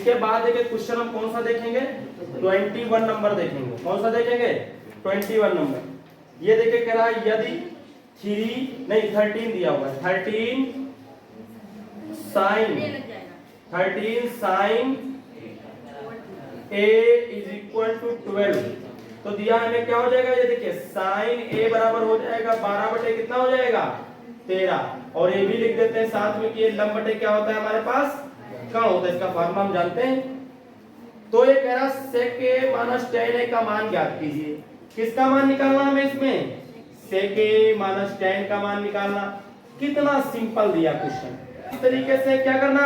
इसके बाद देखिए क्वेश्चन हम कौन सा देखेंगे, 21 नंबर देखेंगे। कौन सा देखेंगे, 21 नंबर। ये देखिए कह रहा है यदि 13 दिया हुआ है, 13 sine a is equal to 12। तो दिया हमें क्या हो जाएगा, ये देखिए साइन a बराबर हो जाएगा 12 बटे कितना हो जाएगा 13, और ये भी लिख देते हैं साथ में कि ये लंब बटे क्या होता है हमारे पास कण होता है, इसका फॉर्मूला हम जानते हैं। तो ये कह रहा sec a minus tan a का मान ज्ञात कीजिए। किसका मान निकालना हमें इसमें, sec a माइनस tan का मान निकालना। कितना सिंपल दिया क्वेश्चन। इस तरीके से क्या करना,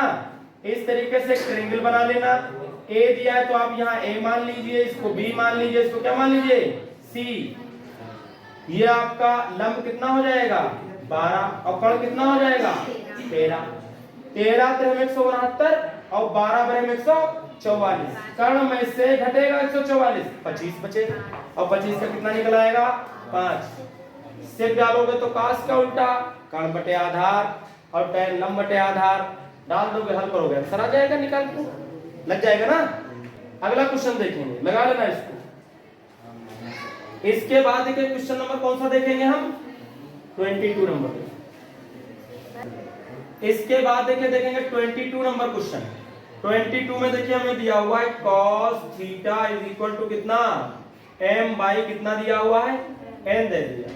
इस तरीके से ट्रायंगल बना लेना। a दिया है तो आप यहाँ a मान लीजिए, इसको b मान लीजिए, इसको क्या मान लीजिए c। ये आपका लंब कितना हो जाएगा 12 और कण कितना हो जाएगा 13। 13 3 169 और 12 बटे 144। कर्ण में से घटेगा 144, 25 बचे, और 25 का कितना निकल आएगा 5। सेक डालोगे तो काश का उल्टा, कर्ण बटे आधार और tan लंब बटे आधार डाल दोगे, हल करोगे आंसर आ जाएगा, निकाल के लग जाएगा ना। अगला क्वेश्चन देखेंगे, लगा लेना इसको। इसके बाद देखिए क्वेश्चन नंबर कौन सा देखेंगे हम, 22 नंबर। इसके बाद देखिए देखेंगे 22 नंबर क्वेश्चन। 22 में देखिए हमें दिया हुआ है cos theta is equal to कितना m बाई कितना दिया हुआ है n दे दिया,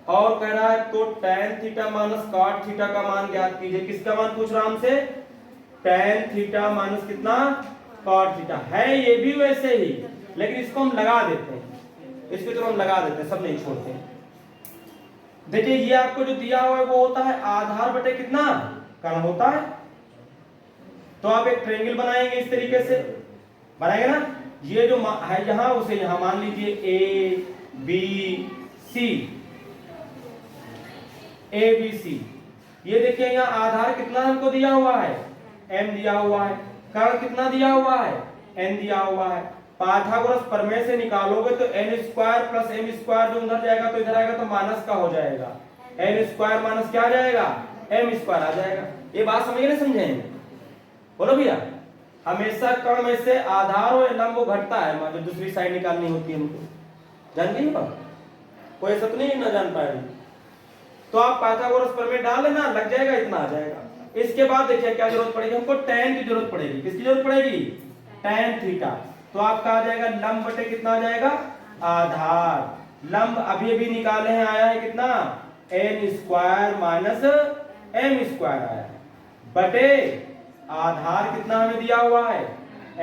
और कह रहा है तो tan theta minus cot theta का मान ज्ञात कीजिए। किसका मान पूछ रहा हमसे, tan थीटा माइनस कितना cot थीटा। है ये भी वैसे ही, लेकिन इसको हम लगा देते हैं, इसको तो हम लगा देते हैं, सब नहीं छोड़ते हैं। देखिए ये आपको जो दिया हुआ है वो होता है आधार बटे कितना कण होता है। तो आप एक ट्रायंगल बनाएंगे, इस तरीके से बनाएंगे ना। ये जो है यहां उसे यहां मान लीजिए a b c, a b c। ये देखिए यहाँ आधार कितना हमको दिया हुआ है m दिया हुआ है, कण कितना दिया हुआ है n दिया हुआ है। पाइथागोरस प्रमेय से निकालोगे तो n square plus m square जो उधर जाएगा तो इधर आएगा तो माइनस का हो जाएगा, n स्क्वायर माइनस क्या आ जाएगा m स्क्वायर आ जाएगा। ये बात समझ नहीं समझेंगे, बोलो भैया। हमेशा कण में से आधार और लंब वो घटता है, जो दूसरी साइड निकालनी होती है हमको, जान गए ना, कोई ऐसा तो नहीं ना जान पाएगा। तो आप पाइथागोरस प्रमेय डाल लेना, लग जाएगा, इतना आ जाएगा। इसके बाद देखिए क्या जरूरत पड़ेगी हमको, tan की जरूरत पड़ेगी। किसकी जरूरत पड़ेगी, tan थीटा। तो आपका आ जाएगा लंब बटे कितना आ जाएगा आधार। लंब अभी अभी निकाले हैं, आया है कितना n square minus m square आया है, बटे आधार कितना हमें दिया हुआ है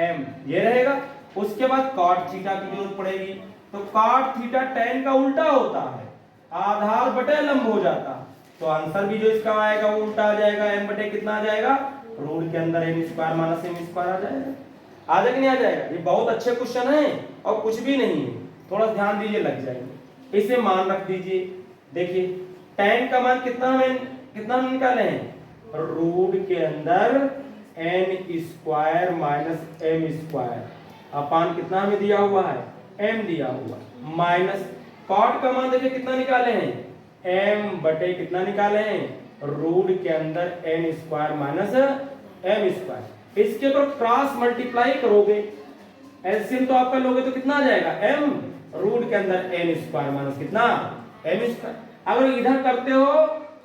m, ये रहेगा। उसके बाद cot थीटा की जरूरत पड़ेगी। तो cot थीटा tan का उल्टा होता है, आधार बटे लंब हो जाता। तो आंसर भी जो इसका आएगा वो उल्टा आ जाएगा, m बटे कितना आ जाएगा रूट के अंदर n square minus m square आ जाएगा। आ जाएगा नहीं आ जाएगा। ये बहुत अच्छे क्वेश्चन है और कुछ भी नहीं है, थोड़ा ध्यान दीजिए, लग जाएंगे। इसे मान रख दीजिए। देखिए tan का मान कितना हम निकाले हैं, रूट के अंदर n square minus m square upon कितना हमें दिया हुआ है m दिया हुआ, माइनस cot का मान देखिए कितना निकाले हैं m बटे कितना निकाले हैं रूट के अंदर n square minus m square. इसके ऊपर क्रॉस मल्टीप्लाई करोगे, एलसीएम तो आपका लोगे तो कितना आ जाएगा m रूट के अंदर n स्क्वायर माइनस कितना m स्क्वायर। अगर इधर करते हो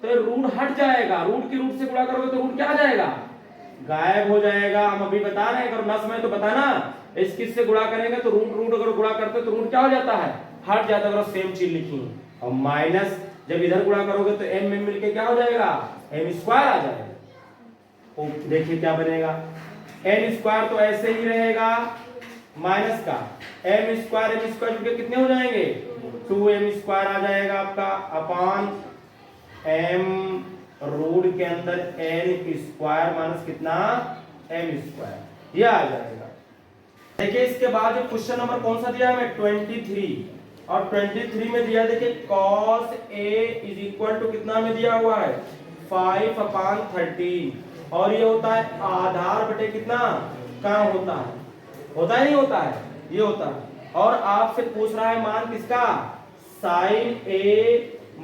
तो रूट हट जाएगा, रूट की रूट से गुणा करोगे तो रूट क्या आ जाएगा गायब हो जाएगा। हम अभी बता रहे हैं, अगर नस में तो बताना, इस किस से गुणा करेंगे तो रूट अगर गुणा करते तो रूट क्या हो जाता है हट जाता है। अगर सेम चीज लिखी और माइनस जब इधर गुणा करोगे तो m में मिलके क्या हो जाएगा m स्क्वायर आ जाएगा। तो देखिए क्या बनेगा, n स्क्वायर तो ऐसे ही रहेगा माइनस का m स्क्वायर मिलके कितने हो जाएंगे 2m स्क्वायर आ जाएगा आपका अपान m रूट के अंदर n स्क्वायर माइनस कितना m स्क्वायर, ये आ जाएगा। देखिए इसके बाद जो क्वेश्चन नंबर कौन सा दिया है हमें 23, और 23 में दिया देखिए cos a is equal to कितना में दिया हुआ है 5/13, और ये होता है आधार बटे कितना कहाँ होता है नहीं होता है, ये होता है। और आपसे पूछ रहा है मान किसका sin a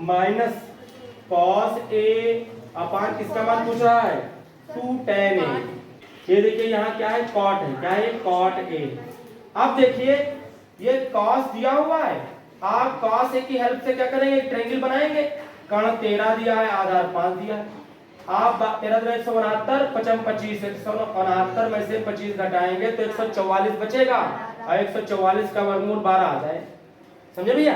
minus cos a अपान किसका मान पूछ रहा है 2 tan a। ये देखिए यहाँ क्या है, कॉट है, क्या है, कॉट ए। अब देखिए ये कॉस दिया हुआ है, आप कॉस ए की हेल्प से क्या करेंगे, ट्रायंगल बनाएंगे। कर्ण 13 दिया है, आधार 5 दिया है। आप 13 169, 55 25, 169 में से 25 घटाएंगे तो 144 बचेगा, और 144 का वर्गमूल 12 आ जाए। समझे भैया?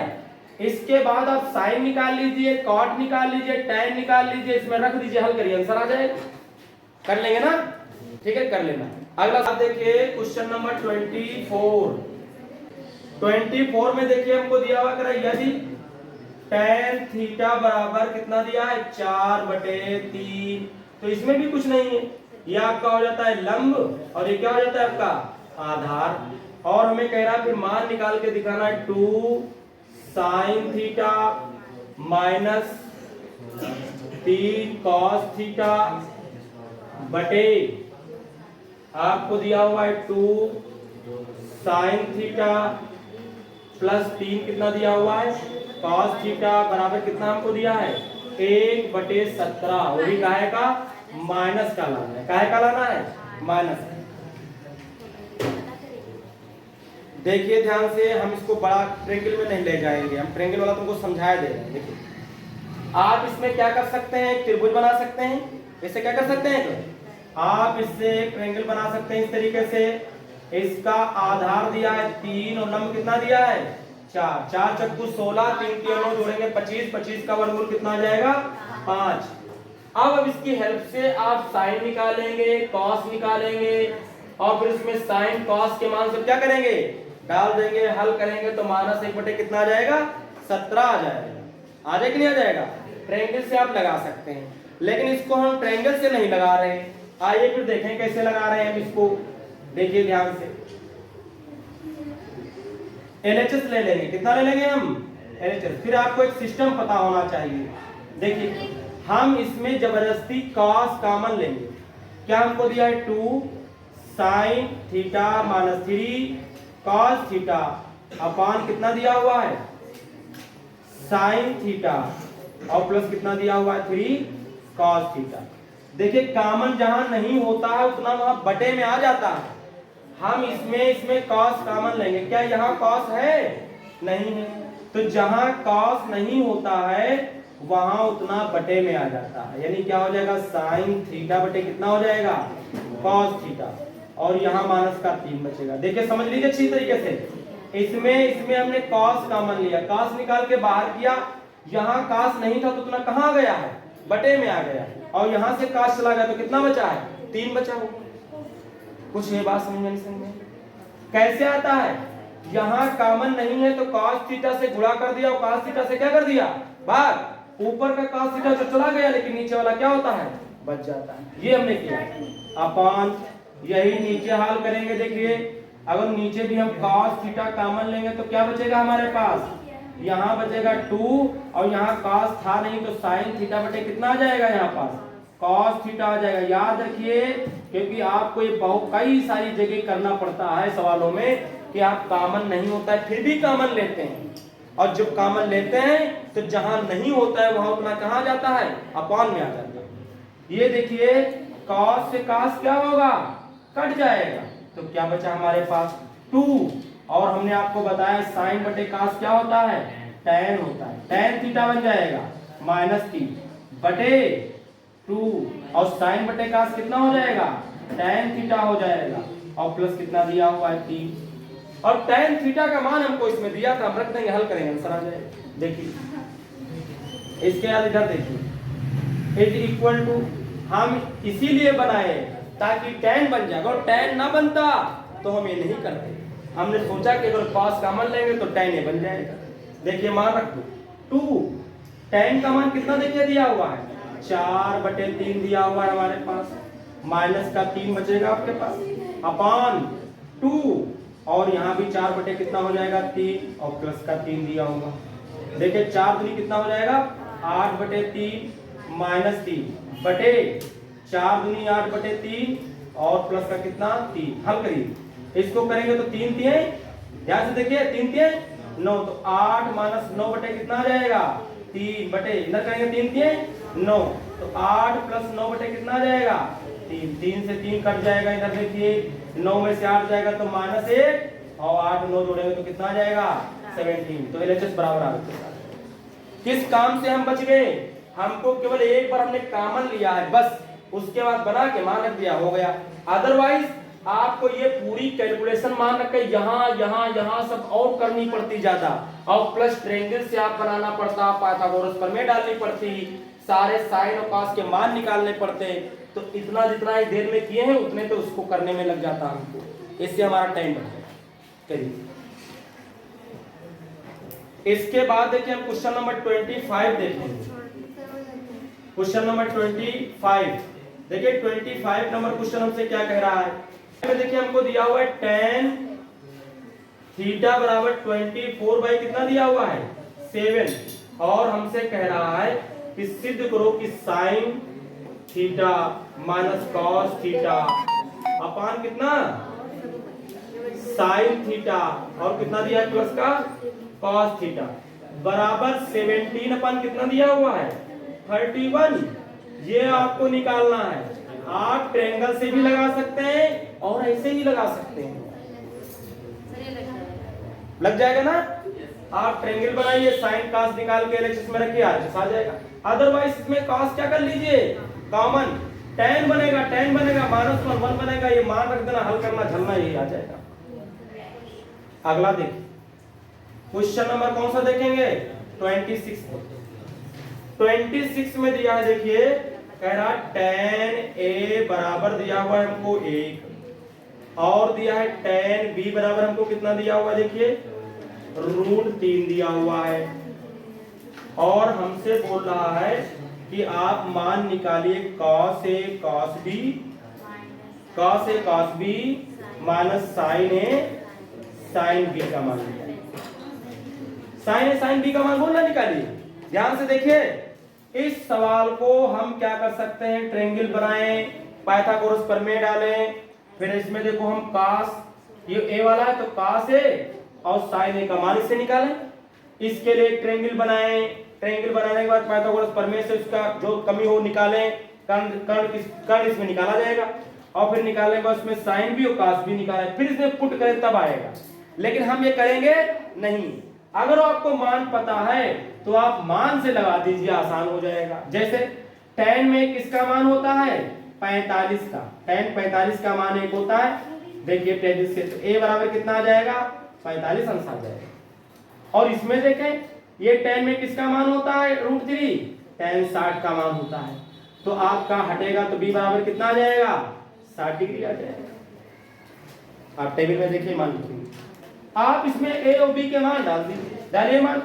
इसके बाद आप साइन निकाल लीजिए, कॉट निकाल लीजिए, टैन निकाल लीजिए, इसमें रख दीजिए, हल करिए, आंसर आ जाएगा। कर लेंगे ना? ठीक है, कर लेना। अगला देखिए क्वेश्चन नंबर 24 में देखिए हमको दिया हुआ, करा यदि tan थीटा बराबर कितना दिया है, 4/3, तो इसमें भी कुछ नहीं है, ये आपका हो जाता है लंब और ये क्या हो जाता है आपका आधार। और हमें कह रहा है फिर मान निकाल के दिखाना है, 2 sin theta minus 3 cos theta बटे आपको दिया हुआ है 2 sin थीटा प्लस 3 कितना दिया हुआ है cos थीटा बराबर कितना हमको दिया है 1/17। वो भी काहे का, माइनस का लाना है। काहे का लाना है, माइनस। देखिए ध्यान से, हम इसको बड़ा ट्रायंगल में नहीं ले जाएंगे, हम ट्रायंगल वाला तुमको समझाया दे रहे हैं। देखिए आप इसमें क्या कर सकते हैं, एक त्रिभुज बना सकते हैं। इससे क्या कर सकते हैं, आप इससे एक ट्रायंगल बना सकते हैं इस तरीके से। इसका आधार दिया है 3 और लंब कितना दिया है 4, 4 चक्कू 16, 3 के 9 जोड़ेंगे 25, 25 का वर्गमूल कितना आ जाएगा 5। अब इसकी हेल्प से आप साइन निकालेंगे, कॉस निकालेंगे, और फिर इसमें साइन कॉस के मान से क्या करेंगे, डाल देंगे, हल करेंगे तो -1 कितना आ जाएगा 17 आ जाएगा। आ जाए कि नहीं आ जाएगा? ट्रायंगल से आप लगा सकते हैं, लेकिन इसको हम ट्रायंगल से नहीं लगा रहे हैं। आइए फिर देखें कैसे लगा रहे हैं हम इसको। देखिए ध्यान से, LHS ले लेंगे। कितना ले लेंगे हम, LHS। फिर आपको एक सिस्टम पता होना चाहिए। देखिए हम इसमें जबरदस्ती cos कॉमन लेंगे। क्या हमको दिया है 2 sin theta minus 3 cos theta upon कितना दिया हुआ है sin थीटा, और प्लस कितना दिया हुआ है 3 cos थीटा। देखिए कॉमन जहां नहीं होता है उतना वहां बटे में आ जाता है। हम इसमें cos कॉमन लेंगे। क्या यहाँ cos है, नहीं है, तो जहां cos नहीं होता है वहां उतना बटे में आ जाता है, यानी क्या हो जाएगा sin थीटा बटे कितना हो जाएगा cos थीटा, और यहाँ माइनस का 3 बचेगा। देखिए समझ लीजिए अच्छी तरीके से। इसमें हमने cos कॉमन लिया, cos निकाल के बाहर किया, यहाँ cos नहीं था तो उतना कहाँ गया है, बटे में आ गया, और यहाँ से cos चला गया तो कितना बचा है 3 बचा होगा। कुछ ये बात समझ में नहीं समझ में? कैसे आता है, यहाँ कॉमन नहीं है तो cos थीटा से गुणा कर दिया, और cos थीटा से क्या कर दिया भाग, ऊपर का cos थीटा जो चला गया लेकिन नीचे वाला क्या होता है, बच जाता है। ये हमने किया अपान, यही नीचे हाल करेंगे। देखिए अगर नीचे भी हम cos थीटा कॉमन लेंगे तो क्या बचेगा हमारे पास, यहाँ बचेगा 2, और यहाँ cos था नहीं तो sin थीटा बटे कितना आ जाएगा, यहाँ पास cos थीटा आ जाएगा। याद रखिए, क्योंकि आपको ये बहुत कई सारी जगह करना पड़ता है सवालों में कि आप कॉमन नहीं होता है फिर भी कॉमन लेते हैं, और जब कॉमन लेते हैं तो जहां नहीं होता है वहां उतना कहाँ जाता है, अपॉन में आ जाता है। ये देखिए cos से cos क्या होगा, कट जाएगा, तो क्या बचा हमारे पास 2, और हमने आपको बताया sin बटे cos क्या होता है, tan होता है। tan थीटा बन जाएगा -3 बटे 2, और sin बटे cos कितना हो जाएगा, tan थीटा हो जाएगा, और प्लस कितना दिया हुआ है 3, और tan थीटा का मान हमको इसमें दिया था, हम रख देंगे, हल करेंगे, आंसर आ जाएगा। देखिए इसके बाद इधर देखिए इज इक्वल टू, हम इसीलिए बनाए ताकि tan बन जाए। अगर tan ना बनता तो हम ये नहीं करते, हमने सोचा कि अगर cos कॉमन लेंगे तो tan ये बन जाएगा। देखिए मान रख दो 2, tan का मान कितना देखिए दिया हुआ है 4/3 दिया हुआ है हमारे पास, माइनस का 3 बचेगा आपके पास, अपान 2, और यहाँ भी 4 बटे कितना हो जाएगा 3, और प्लस का 3 दिया होगा। देखिए 4 दूनी कितना हो जाएगा 8/3 माइनस 3 बटे 4 दूनी 8/3, और प्लस का कितना 3। हल करिए, इसको करेंगे तो 3 3, ध्यान से देखिए 3 3 9, तो 8 माइनस 9 बटे कितना आ जाएगा 3 बटे, इधर करेंगे 3 3 9, तो 8 प्लस 9 बटे कितना आ जाएगा 3, 3 से 3 कट जाएगा, इधर देखिए 9 में से 8 जाएगा तो -1 और 8 9 जोड़ेंगे तो कितना आ जाएगा 17। तो LHS बराबर आ गया। किस काम से हम बच गए, हमको केवल एक बार हमने कॉमन लिया है बस, उसके बाद बना के मान रख दिया, हो गया। अदरवाइज आपको ये पूरी कैलकुलेशन मान रख के यहाँ सब और करनी पड़ती ज्यादा, और प्लस ट्रायंगल से आप बनाना पड़ता, पाइथागोरस प्रमेय डालनी पड़ती, सारे साइन और कॉस के मान निकालने पड़ते। तो इतना जितना ही देर में किए हैं उतने तो उसको करने में लग जाता हमको, इससे हमारा टाइम बच जाए। चलिए इसके बाद देखिए हम क्वेश्चन नंबर 25 देखेंगे। क्वेश्चन नंबर 25 देखिए 25 नंबर क्वेश्चन हमसे क्या कह रहा है। देखिए हमको दिया हुआ है tan थीटा बराबर 24 कितना दिया हुआ है 7, और हमसे कह रहा है कि सिद्ध करो कि sine theta minus cos theta upon कितना साइन थीटा और कितना दिया है प्लस का कॉस थीटा बराबर 17 अपन कितना दिया हुआ है 31। ये आपको निकालना है। आप ट्रायंगल से भी लगा सकते हैं और ऐसे ही लगा सकते हैं, लग जाएगा ना। आप ट्रायंगल बनाइए, साइन कॉस निकाल के LHS में रखिए, RHS आ जाएगा। अदरवाइज इसमें कॉस क्या कर लीजिए कॉमन, tan बनेगा -1 बनेगा, ये मान रख देना, हल करना झलना, यही आ जाएगा। अगला देखिए क्वेश्चन नंबर कौन सा देखेंगे 26 में दिया है, देखिए कह रहा tan A बराबर दिया हुआ है हमको 1 और दिया है tan B बराबर हमको कितना दिया हुआ है देखिए √3 दिया हुआ है, और हमसे बोल रहा है कि आप मान निकालिए cos A cos B minus sin A sin B का मान निकालिए। sin A sin B का मान बोलना निकालिए। ध्यान से देखिए इस सवाल को हम क्या कर सकते हैं, ट्रायंगल बनाएं, पाइथागोरस प्रमेय डालें, फिर इसमें देखो हम cos, ये a वाला है तो cos a और sin a का मान इससे निकालें। इसके लिए ट्रायंगल बनाएं, ट्रायंगल बनाने के बाद पाइथागोरस प्रमेय से उसका जो कमी हो निकालें, कर्ण इसमें निकाला जाएगा, और फिर निकालने के बाद उसमें sin भी और cos भी निकालें, फिर इसमें पुट करें तब आएगा। लेकिन हम ये करेंगे नहीं। अगर आपको मान पता है तो आप मान से लगा दीजिए, आसान हो जाएगा। जैसे tan में किसका मान होता है 45 का, tan 45 का मान 1 होता है, देखिए 35 से तो a बराबर कितना आ जाएगा 45 अंश आ जाएगा। और इसमें देखें ये tan में किसका मान होता है √3, tan 60 का मान होता है, तो आपका हटेगा तो b बराबर कितना आ जाएगा 60 डिग्री आ जाएगा। आप टेबल में देखिए मान लिखेंगे, आप इसमें a और b के मान डाल दीजिए, डालिए मान।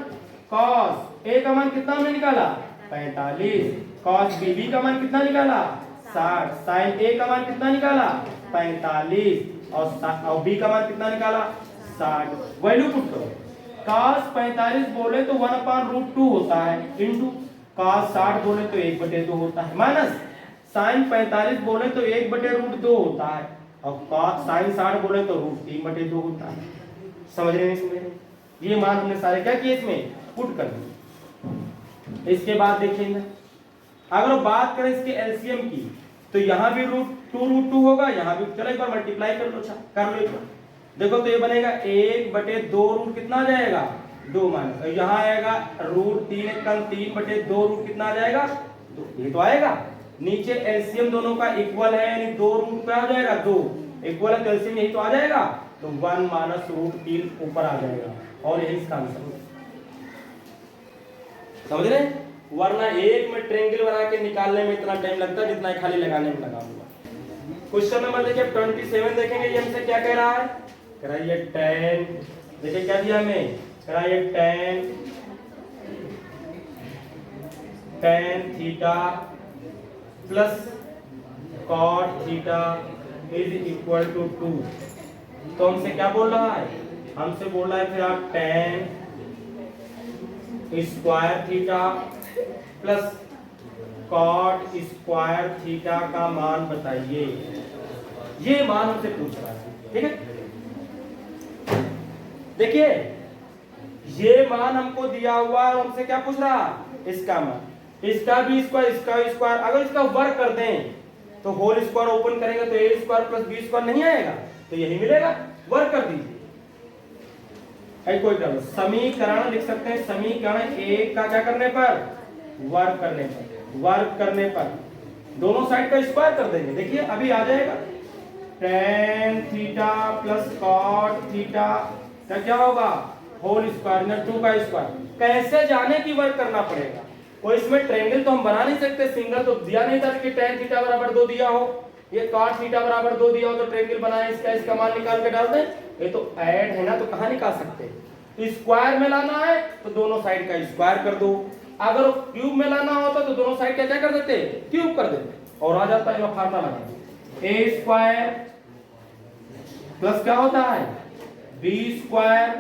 cos a का मान कितना हमने निकाला 45, cos b का मान कितना निकाला 60, sin a का मान कितना निकाला 45 और b का मान कितना निकाला 60। वैल्यू पुट करो, cos 45 बोले तो 1/√2 होता है, इंटू cos 60 बोले तो 1/2 होता है, माइनस sin 45 बोले तो 1/√2 होता है, और cos sin 60 बोले तो √3/2 होता है। समझ रहे हैं इसमें, ये मान हमने सारे क्या किए इसमें पुट कर दिए। इसके बाद देखिए अगर बात करें इसके एलसीएम की तो यहाँ भी √2 होगा, यहाँ भी, चलो एक बार मल्टीप्लाई कर लो, एक बार देखो तो ये बनेगा 1/2 कितना आ जाएगा 2 माइनस, और यहाँ आएगा √3 कम 3/2 कितना आ जाएगा 2, ये तो आएगा। नीचे एलसीएम दोनों का इक्वल है, यानी 2 रूट पे आ जाएगा 2 इक्वल है, तो एलसीएम यही तो आ जाएगा, तो 1 माइनस √3 ऊपर आ जाएगा, और यही इसका आंसर। समझ रहे, वरना एक में ट्रायंगल बना के निकालने में इतना टाइम लगता है जितना खाली लगाने में लगा हुआ। क्वेश्चन नंबर देखिए 27 देखेंगे, ये हमसे क्या कह रहा है, कह रहा है ये tan, देखिए क्या दिया हमें, कह रहा है ये tan theta plus cot theta is equal to 2। तो हमसे क्या बोल रहा है, हमसे बोल रहा है फिर आप tan square theta plus cot square theta का मान बताइए। ये मान हमसे पूछ रहा है, ठीक है। देखिए ये मान हमको दिया हुआ है, हमसे क्या पूछ रहा है, इसका मान, इसका भी स्क्वायर, इसका भी स्क्वायर। अगर इसका वर्ग कर दें तो होल स्क्वायर ओपन करेंगे तो ए स्क्वायर प्लस बी स्क्वायर नहीं आएगा, तो यही मिलेगा। वर्क कर दीजिए। कोई प्रॉब्लम, समीकरण लिख सकते हैं, समीकरण एक का क्या करने पर, वर्क करने पर, वर्क करने पर दोनों साइड का स्क्वायर कर देंगे। देखिए अभी आ जाएगा tan theta plus cot theta का क्या होगा, होल स्क्वायर या 2 का स्क्वायर। कैसे जाने की वर्क करना पड़ेगा, कोई इसमें ट्रायंगल तो हम बना नहीं सकते, सिंगल तो दिया नहीं था कि tan थीटा बराबर 2 दिया हो, ये cot थीटा बराबर 2 दिया हो तो ट्रायंगल बनाए, इसका मान निकाल के डाल दें। ये तो ऐड है ना, तो कहां निकाल सकते, स्क्वायर में लाना है तो दोनों साइड का स्क्वायर कर दो, अगर क्यूब में लाना होता तो दोनों साइड का क्या कर देते, क्यूब कर देते, और आ जाता है फार्मूला लगाएंगे ए स्क्वायर प्लस क्या होता है बी स्क्वायर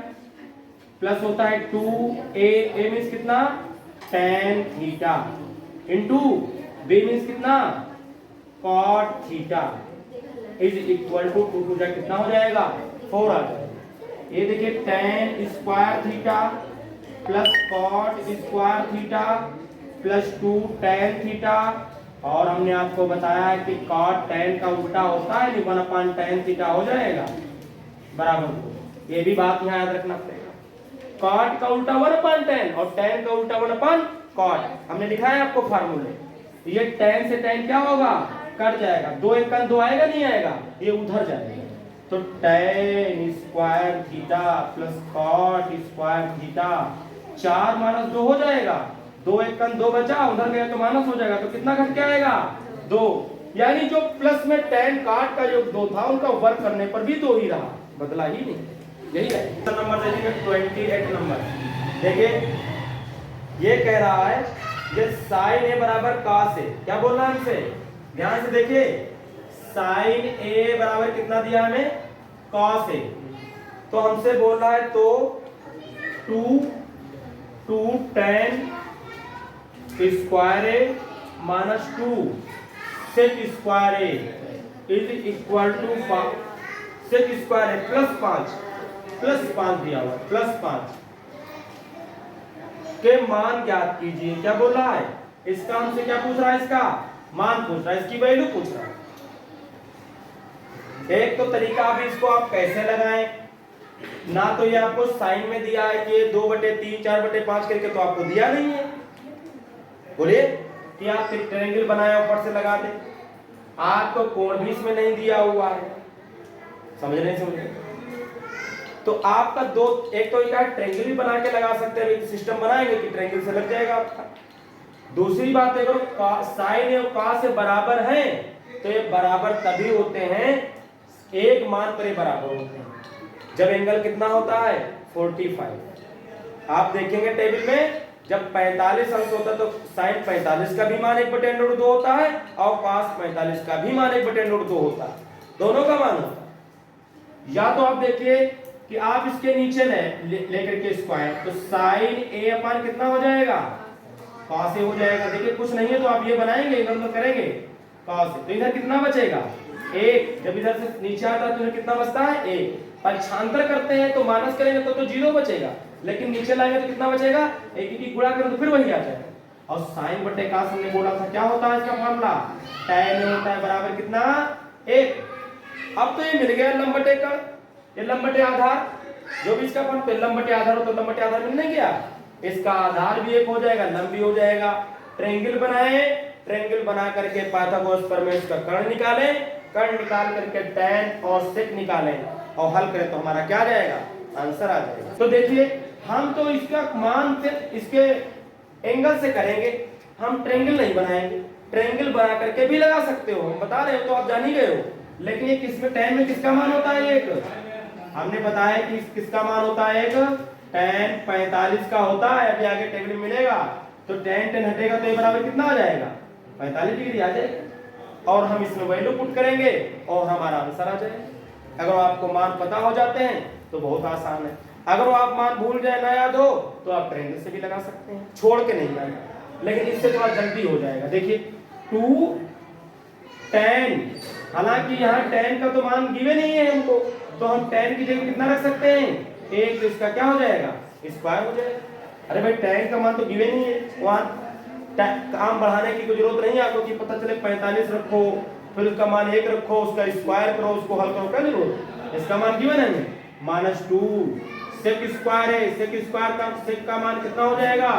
प्लस होता है 2a मींस कितना tan theta into b means कितना cot theta is equal to 2 जा कितना हो जाएगा 4 आ जाएगा। ये देखिए tan square theta plus cot square theta plus 2 tan theta, और हमने आपको बताया है कि cot tan का उल्टा होता है 1/tan थीटा हो जाएगा बराबर। ये भी बात यहाँ याद रखना पड़ेगा, cot का उल्टा 1/tan और tan का उल्टा 1/cot। हमने लिखा है आपको फार्मूले, ये tan से tan क्या होगा कट जाएगा, 2 1 2 आएगा नहीं आएगा, ये उधर जाएगा, तो tan square theta plus cot square theta 4 - 2 हो जाएगा, 2 1 2 बचा, उधर गया तो माइनस हो जाएगा, तो कितना घट के आएगा 2, यानी जो प्लस में tan cot का योग 2 था उनका वर्क करने पर भी 2 ही रहा, बदला ही नहीं। यही है नंबर देखिए 28 नंबर। देखिए ये कह रहा है ये sin a बराबर cos a, क्या बोल रहा है हमसे, ध्यान से देखिए sin a बराबर कितना दिया हमें cos a, तो हमसे बोल रहा है तो 2 tan square a minus 2 sec square a is equal to sec square a plus 5 दिया हुआ प्लस 5 के मान ज्ञात कीजिए। क्या बोल रहा है, इसका हमसे क्या पूछ रहा है, इसका मान पूछ रहा है, इसकी वैल्यू पूछ रहा है। एक तो तरीका अभी इसको आप कैसे लगाएं, ना तो ये आपको साइन में दिया है कि 2/3 4/5 करके, तो आपको दिया नहीं है, बोलिए कि आप ट्रायंगल बनाए ऊपर से लगा दे, आपको कोण भी इसमें नहीं दिया हुआ है, समझ नहीं समझ, तो आपका दो एक तो क्या ट्रायंगल भी बना के लगा सकते हैं, एक सिस्टम बनाएंगे कि ट्रायंगल से लग जाएगा आपका। दूसरी बात है अगर साइन और कॉस से बराबर हैं तो ये बराबर तभी होते हैं एक मान पर ये बराबर होते हैं जब एंगल कितना होता है 45। आप देखेंगे टेबल में जब 45 अंश होता है तो साइन 45 का भी मान 1/√2 होता है और कॉस 45 का भी मान 1/√2 होता है, दोनों का मान होता है। या तो आप देखिए कि आप इसके नीचे लेकर के स्क्वायर, तो साइन a अपान कितना हो जाएगा cos a हो जाएगा। देखिए कुछ नहीं है तो आप ये बनाएंगे, इधर तो करेंगे cos a, तो इधर कितना बचेगा 1, जब इधर से नीचे आता है तो इधर कितना बचता है 1, पक्षांतर करते हैं तो माइनस करेंगे तो 0 बचेगा, लेकिन नीचे लाएंगे तो कितना बचेगा 1 की गुणा करें तो फिर वही आ जाएगा। और साइन बटे cos हमने बोला था क्या होता है इसका फार्मूला tan a होता है बराबर कितना 1। अब तो ये मिल गया लंब बटे कण, ये लंब बटे आधार, जो भी इसका फल लंब बटे आधार हो तो लंब बटे आधार मिल नहीं गया, इसका आधार भी एक हो जाएगा लंब भी हो जाएगा। ट्रायंगल बनाए, ट्रायंगल बना करके पाइथागोरस प्रमेय का कर्ण निकालें, कर्ण निकाल करके tan और sec निकालें और हल करें तो हमारा क्या आ जाएगा आंसर आ जाएगा। तो देखिए हम तो इसका मान सिर्फ इसके एंगल से करेंगे, हम ट्रायंगल नहीं बनाएंगे, ट्रायंगल बना करके भी लगा सकते हो, हम बता रहे हो तो आप जान ही गए हो, लेकिन ये किसमें tan में किसका मान होता है, एक हमने बताया कि किसका मान होता है, एक tan 45 का होता है। अभी आगे टेबल में मिलेगा तो tan हटेगा तो ये बराबर कितना आ जाएगा 45 डिग्री आ जाएगा, और हम इसमें वैल्यू पुट करेंगे और हमारा आंसर आ जाएगा। अगर आपको मान पता हो जाते हैं तो बहुत आसान है, अगर आप मान भूल जाए ना याद हो तो आप ट्रायंगल से भी लगा सकते हैं, छोड़ के नहीं आएगा, लेकिन इससे थोड़ा जल्दी हो जाएगा। देखिए 2 tan, हालांकि यहाँ tan का तो मान गिवे नहीं है हमको, तो हम tan की जगह कितना रख सकते हैं 1, तो इसका क्या हो जाएगा स्क्वायर हो जाएगा। अरे भाई tan का मान तो गिवे नहीं है, वहां काम बढ़ाने की कोई जरूरत नहीं है आपको कि पता चले 45 रखो फिर उसका मान 1 रखो, उसका स्क्वायर करो, उसको हल करो, क्या जरूरत। इसका मान गिवन है -2 सेक स्क्वायर है, सेक का मान कितना हो जाएगा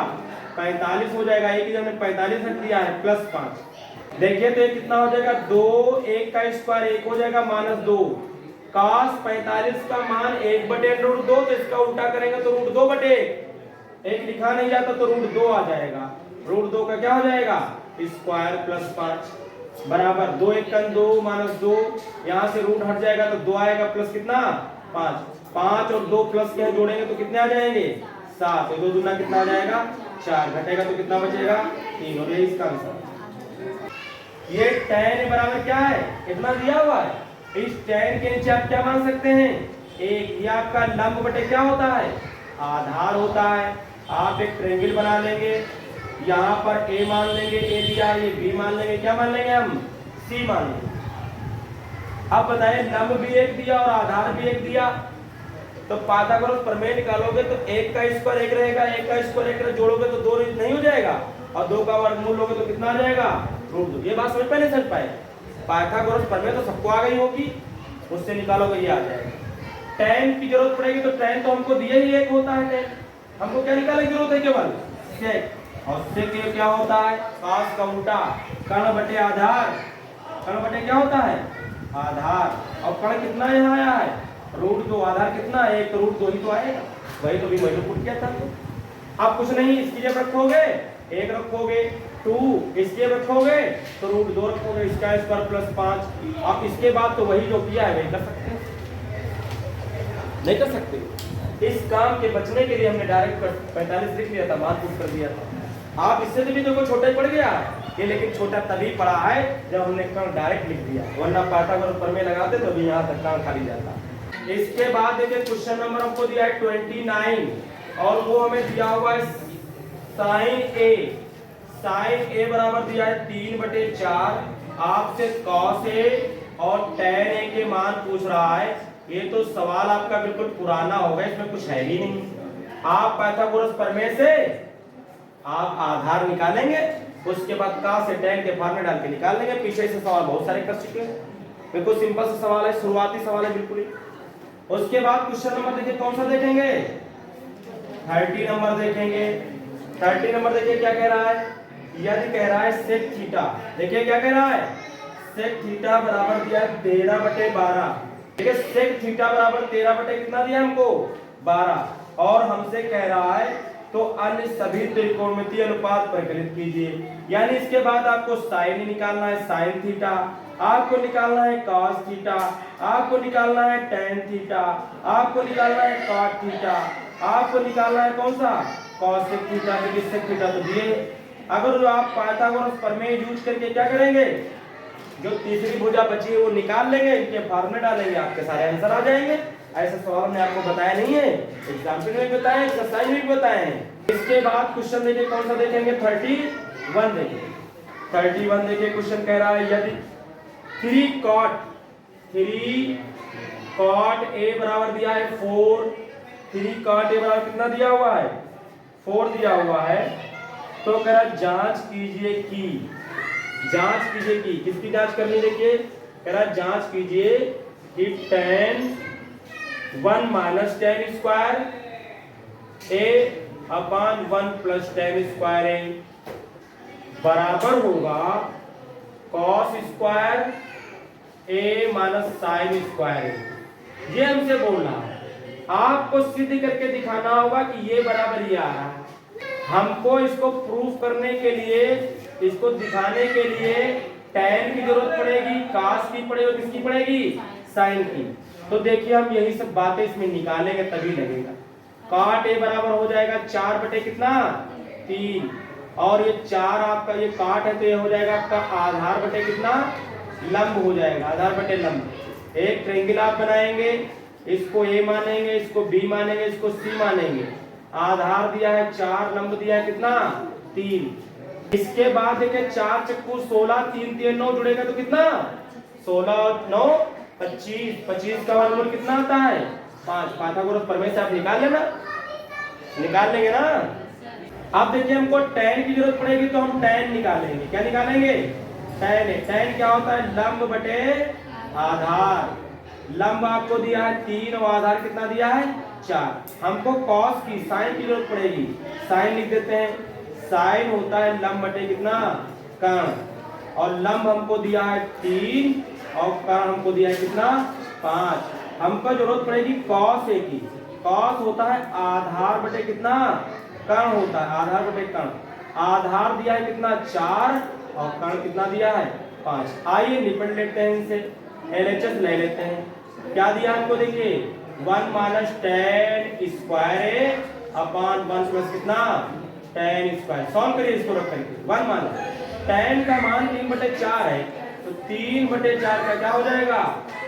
45 हो जाएगा। एक हमने 45 रख दिया है +5। देखिए तो ये कितना हो जाएगा 2, 1 का स्क्वायर 1 हो जाएगा -2 cos 45 का मान 1/√2, तो इसका उल्टा करेंगे तो √2/1 एक लिखा नहीं जाता तो √2 आ जाएगा। √2 का क्या हो जाएगा स्क्वायर +5 बराबर 2 1 का 2 -2, यहाँ से रूट हट जाएगा तो 2 आएगा प्लस कितना 5 और 2 प्लस के जोड़ेंगे तो कितने आ जाएंगे 7, तो 2 दूना कितना आ जाएगा 4, घटेगा तो कितना बचेगा 3, और ये इसका आंसर। ये tan बराबर क्या है कितना दिया हुआ है, इस tan के नीचे आप क्या मान सकते हैं 1, ये आपका लंब बटे क्या होता है आधार होता है। आप एक ट्रायंगल बना लेंगे, यहाँ पर a मान लेंगे, a दिया ये b मान लेंगे, क्या मान लेंगे हम c मान लेंगे। अब बताइए लंब भी 1 दिया और आधार भी 1 दिया, तो पाइथागोरस प्रमेय निकालोगे तो 1 का स्क्वायर 1 रहेगा, 1 का स्क्वायर 1 जोड़ोगे तो 2 नहीं हो जाएगा, और 2 का वर्गमूल लोगे तो कितना आ जाएगा √2। ये बात समझ पहले समझ पाए, पाइथागोरस प्रमेय तो सबको आ गई होगी, उससे निकालोगे ये आ जाएगा। tan की जरूरत पड़ेगी तो tan तो हमको दिया ही 1 होता है, tan हमको क्या निकालने की जरूरत है केवल sec, और sec ये क्या होता है cos का उल्टा कर्ण बटे आधार, कर्ण बटे क्या होता है आधार, और कर्ण कितना यहाँ आया है √2, आधार कितना है 1, तो √2 ही तो आएगा, वही तो भी मैंने पुट किया था। आप कुछ नहीं इसकी जब रखोगे 1 रखोगे 2, इसके रखोगे तो √2 रखोगे, इसका स्क्वायर +5, आप इसके बाद तो वही जो किया है वही कर सकते हैं, नहीं कर सकते। इस काम के बचने के लिए हमने डायरेक्ट 45 लिख लिया था, मान पुट कर दिया था। आप इससे भी देखो छोटा ही पड़ गया ये, लेकिन छोटा तभी पड़ा है जब हमने कर्ण डायरेक्ट लिख दिया, वरना पाइथागोरस प्रमेय लगाते तो भी यहाँ तक कर्ण खाली जाता। इसके बाद देखिए क्वेश्चन नंबर हमको दिया है 29, और वो हमें दिया हुआ है sin a बराबर दिया है 3/4, आपसे cos a और tan a के मान पूछ रहा है। ये तो सवाल आपका बिल्कुल पुराना होगा, इसमें कुछ है ही नहीं। आप पाइथागोरस प्रमेय से आप आधार निकालेंगे, उसके बाद cos से tan के फॉर्मूले डाल के निकाल लेंगे। पीछे से सवाल बहुत सारे कर चुके हैं, बिल्कुल सिंपल सा सवाल है, शुरुआती सवाल है बिल्कुल ही। उसके बाद क्वेश्चन नंबर देखिए कौन सा देखेंगे 30 नंबर देखेंगे। 30 नंबर देखिए क्या कह रहा है, यदि कह रहा है sec थीटा, देखिए क्या कह रहा है sec थीटा बराबर दिया है 13/12, ठीक है sec थीटा बराबर 13 कितना दिया हमको 12, और हमसे कह रहा है तो अन्य सभी त्रिकोणमितीय अनुपात परिकलित कीजिए। यानी इसके बाद आपको साइन ही निकालना है sin थीटा, आपको निकालना है cos थीटा, आपको निकालना है tan थीटा, आपको निकालना है cot थीटा, आपको निकालना है कौन सा cos थीटा, क्योंकि sec थीटा तो दिए। अगर जो आप पाइथागोरस प्रमेय यूज करके क्या करेंगे, जो तीसरी भुजा बची है वो निकाल लेंगे, इनके फॉर्मूले डालेंगे, आपके सारे आंसर आ जाएंगे। ऐसा सवाल हमने आपको बताया नहीं है, एग्जाम्पल में बताया, एक्सरसाइज में बताए हैं। इसके बाद क्वेश्चन देखिए कौन सा देखेंगे 31 देखिए। 31 देखिए क्वेश्चन कह रहा है यदि 3 cot a बराबर दिया है 4, 3 cot a बराबर कितना दिया हुआ है 4 दिया हुआ है, तो कह रहा जांच कीजिए कि, जांच कीजिए कि किसकी जांच करनी, देखिए कह रहा जांच कीजिए कि tan 1 - tan square a/1 + tan square a बराबर होगा cos square a - sin square a। ये हमसे बोलना है, आपको सिद्ध करके दिखाना होगा कि ये बराबर ये आ रहा है। हमको इसको प्रूफ करने के लिए, इसको दिखाने के लिए tan की जरूरत पड़ेगी, cos की पड़ेगी, किसकी पड़ेगी sin की। तो देखिए हम यही सब बातें इसमें निकालेंगे तभी लगेगा। cot a बराबर हो जाएगा 4 बटे कितना 3, और ये 4 आपका ये cot है तो ये हो जाएगा आपका आधार बटे कितना लंब हो जाएगा, आधार बटे लंब। एक ट्रायंगल आप बनाएंगे, इसको a मानेंगे, इसको b मानेंगे, इसको c मानेंगे। आधार दिया है 4, लंब दिया है कितना 3। इसके बाद देखिए 4 चक्कू 16, 3 3 9 जुड़ेगा तो कितना 16 और 9 25, 25 का वर्गमूल कितना आता है 5। पाइथागोरस प्रमेय से आप निकाल लेना, निकाल लेंगे ना। अब देखिए हमको tan की जरूरत पड़ेगी तो हम tan निकालेंगे, क्या निकालेंगे tan है। tan क्या होता है? लंब बटे आधार। लंब आपको दिया है 3 और आधार कितना दिया है? 4। हमको cos की साइन की जरूरत पड़ेगी, साइन लिख देते हैं। साइन होता है लंब बटे कितना? कर्ण। और लंब हमको दिया है 3 और कर्ण हमको दिया है कितना? 5। हमको जरूरत पड़ेगी cos a की। cos होता है आधार बटे कितना? कर्ण होता है आधार बटे कर्ण। आधार दिया है कितना? 4 और कर्ण कितना दिया है? 5। आइए निपट लेते हैं इनसे, LHS ले लेते हैं। क्या दिया हमको? देखिए 1 माइनस tan स्क्वायर ए अपॉन 1 प्लस कितना? tan square. सॉल्व करिए इसको रख करके। 1 माइनस tan का मान 3/4 है, तो 3/4 का क्या हो जाएगा?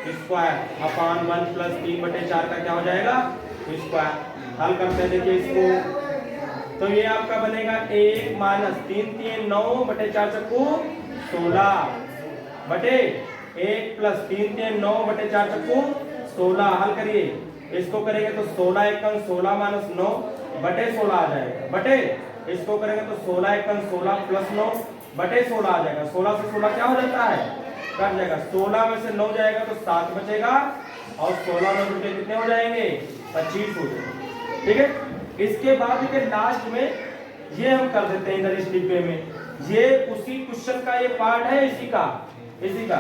स्क्वायर अपॉन 1 प्लस 3/4 का क्या हो जाएगा? स्क्वायर। हल करते हैं देखिए इसको, तो ये आपका बनेगा 1 माइनस 3 3 9/4 चक्कू 16 बटे 1 प्लस 3 3 9/4 चक्कू 16। हल करिए इसको, करेंगे तो 16 एकम 16 माइनस 9 बटे 16 आ जाएगा। बटे इसको करेंगे तो 16 एकम 16 प्लस 9 बटे 16 आ जाएगा। 16 से 16 क्या हो जाता है? कट जाएगा। 16 में से 9 जाएगा तो 7 बचेगा और 16 9 बटे कितने हो जाएंगे? 25 हो जाएंगे। ठीक है। इसके बाद के लास्ट में ये हम कर देते हैं इधर इस डिब्बे में। ये उसी क्वेश्चन का ये पार्ट है, इसी का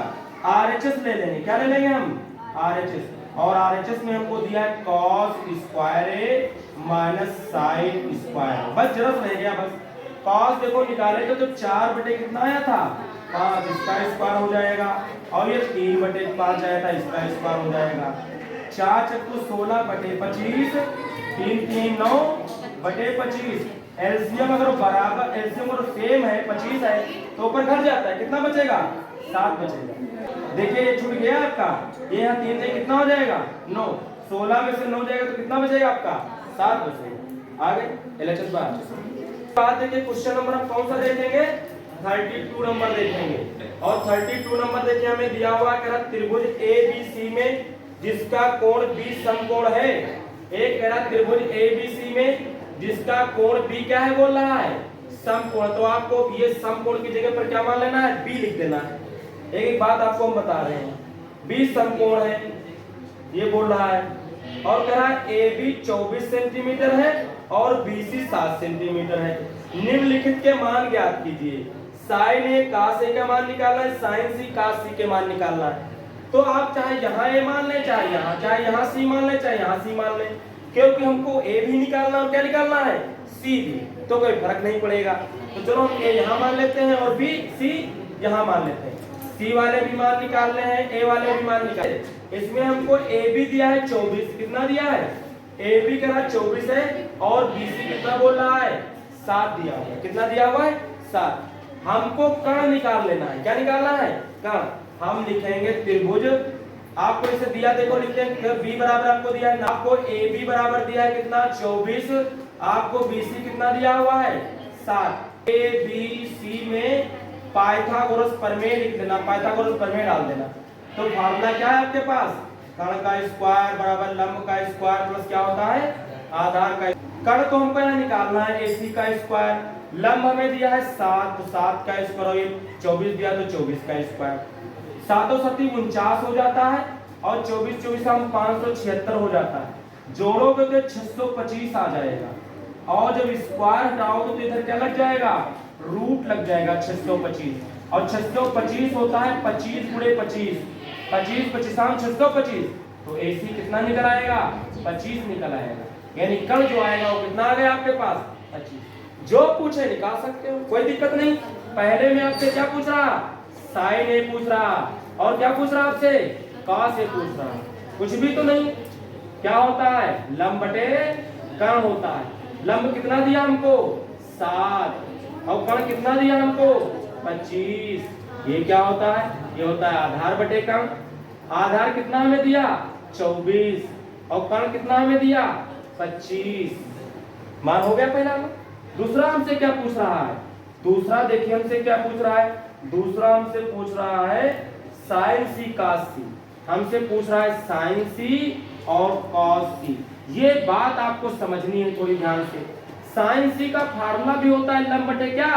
RHS ले लेंगे। क्या ले लेंगे हम? RHS। और RHS में हमको दिया है cos स्क्वायर ए माइनस साइन स्क्वायर। बस जरूरत रह गया बस। cos देखो निकालेगा तो 4 बटे कितना आया था? 5, इसका स्क्वायर हो जाएगा। और ये 3/5 आया था, इसका स्क्वायर हो जाएगा। 4 चक्कू 16 बटे 25, 3 3 9 बटे 25। एलसीएम अगर बराबर, एलसीएम अगर सेम है 25 है तो ऊपर घट जाता है, कितना बचेगा? 7 बचेगा। देखिए ये छूट गया आपका, ये यहाँ 3 से कितना हो जाएगा? 9। 16 में से 9 जाएगा तो कितना बचेगा आपका? 7 बचेगा। आगे LHS बात देखिए, क्वेश्चन नंबर हम कौन सा देखेंगे? 32 नंबर देखेंगे। और 32 नंबर देखिए हमें दिया हुआ है त्रिभुज ABC में जिसका कोण B समकोण है। एक कह रहा त्रिभुज ABC में जिसका कोण B क्या है बोल रहा है? समकोण। तो आपको ये समकोण की जगह पर क्या मान लेना है? B लिख देना है। एक बात आपको हम बता रहे हैं, B समकोण है ये बोल रहा है, और कह रहा है AB 24 सेंटीमीटर है और BC 7 सेंटीमीटर है। निम्नलिखित के मान ज्ञात कीजिए। साइन ए cos ए का मान निकालना है, साइन C cos C के मान निकालना है। तो आप चाहे यहाँ A मान लें, चाहे यहाँ C मान लें, चाहे यहाँ C मान लें, क्योंकि हमको A भी निकालना और क्या निकालना है? C भी, तो कोई फर्क नहीं पड़ेगा। तो चलो हम A यहाँ मान लेते हैं और B C यहाँ मान लेते हैं। C वाले भी मान निकालने हैं, A वाले भी मान निकालने। इसमें हमको A भी दिया है 24, कितना दिया है? A भी कह रहा 24 है और BC कितना बोल रहा है? 7 दिया हुआ है। कितना दिया हुआ है? 7। हमको कर्ण निकाल लेना है। क्या निकालना है? कर्ण। हम लिखेंगे त्रिभुज, आपको इसे दिया देखो लिखते हैं B बराबर आपको दिया है, आपको AB बराबर दिया है कितना? 24। आपको BC कितना दिया हुआ है? 7। ABC में पाइथागोरस प्रमेय लिख देना, पाइथागोरस प्रमेय डाल देना। तो फार्मूला क्या है आपके पास? कर्ण का स्क्वायर बराबर लंब का स्क्वायर प्लस क्या होता है? आधार का। कर्ण को हमको यहाँ निकालना है AC का स्क्वायर, लंब हमें दिया है 7 तो 7 का स्क्वायर, और ये 24 दिया तो 24 का स्क्वायर। 7 और 7 49 हो जाता है और 24 24 हम 576 हो जाता है। जोड़ोगे तो 625 आ जाएगा, और जब स्क्वायर हटाओगे तो इधर क्या लग जाएगा? रूट लग जाएगा 625। और 625 होता है 25 गुणे 25, 25 25 625, तो AC कितना निकल आएगा? 25 निकल आएगा। यानी कर्ण जो आएगा वो कितना आ गया आपके पास? 25। जो पूछे निकाल सकते हो, कोई दिक्कत नहीं। पहले में आपसे क्या पूछ रहा? साइन ए पूछ रहा, और क्या पूछ रहा आपसे? cos ए पूछ रहा। कुछ भी तो नहीं। क्या होता है? लंब बटे कर्ण होता है। लंब कितना दिया हमको? 7, और कर्ण कितना दिया हमको? 25। ये क्या होता है? ये होता है आधार बटे कर्ण। आधार कितना हमें दिया? 24, और कर्ण कितना हमें दिया? 25। मान हो गया पहला में। दूसरा हमसे क्या पूछ रहा है? दूसरा देखिए हमसे क्या पूछ रहा है? दूसरा हमसे पूछ रहा है साइन C cos C। हमसे पूछ रहा है साइन C और cos C। ये बात आपको समझनी है थोड़ी ध्यान से। साइन C का फार्मूला भी होता है लंब बटे क्या?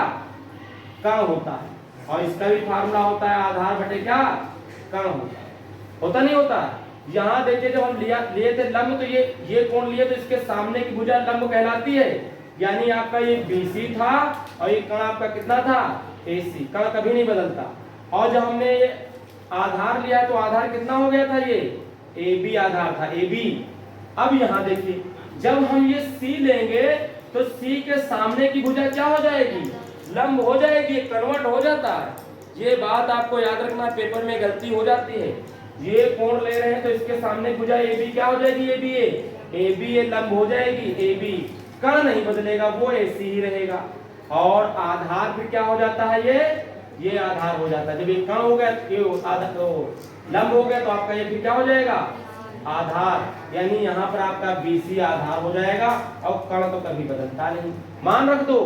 कर्ण होता है। और इसका भी फार्मूला होता है आधार बटे क्या, कर्ण होता नहीं होता। यहाँ देखिए जब हम लिए थे लंब, तो ये कोण लिए तो इसके सामने की भुजा लंब कहलाती है, यानी आपका ये BC था और ये कर्ण आपका कितना था, AC। कर्ण कभी नहीं बदलता। और जब हमने ये आधार लिया तो आधार कितना हो गया था, ये AB आधार था, AB। अब यहाँ देखिए जब हम ये C लेंगे तो C के सामने की भुजा क्या हो जाएगी, लंब हो जाएगी, कन्वर्ट हो जाता है। ये बात आपको याद रखना, पेपर में गलती हो जाती है। ये कोण ले रहे हैं तो इसके सामने भुजा AB क्या हो जाएगी, AB लंब हो जाएगी AB। कर्ण नहीं बदलेगा, वो AC ही रहेगा। और आधार फिर क्या हो जाता है, ये आधार हो जाता है। जब ये कर्ण हो गया, ये लंब हो गया, तो आपका ये फिर क्या हो जाएगा, आधार। यानी यहाँ पर आपका BC आधार हो जाएगा और कर्ण तो कभी बदलता नहीं। मान रख दो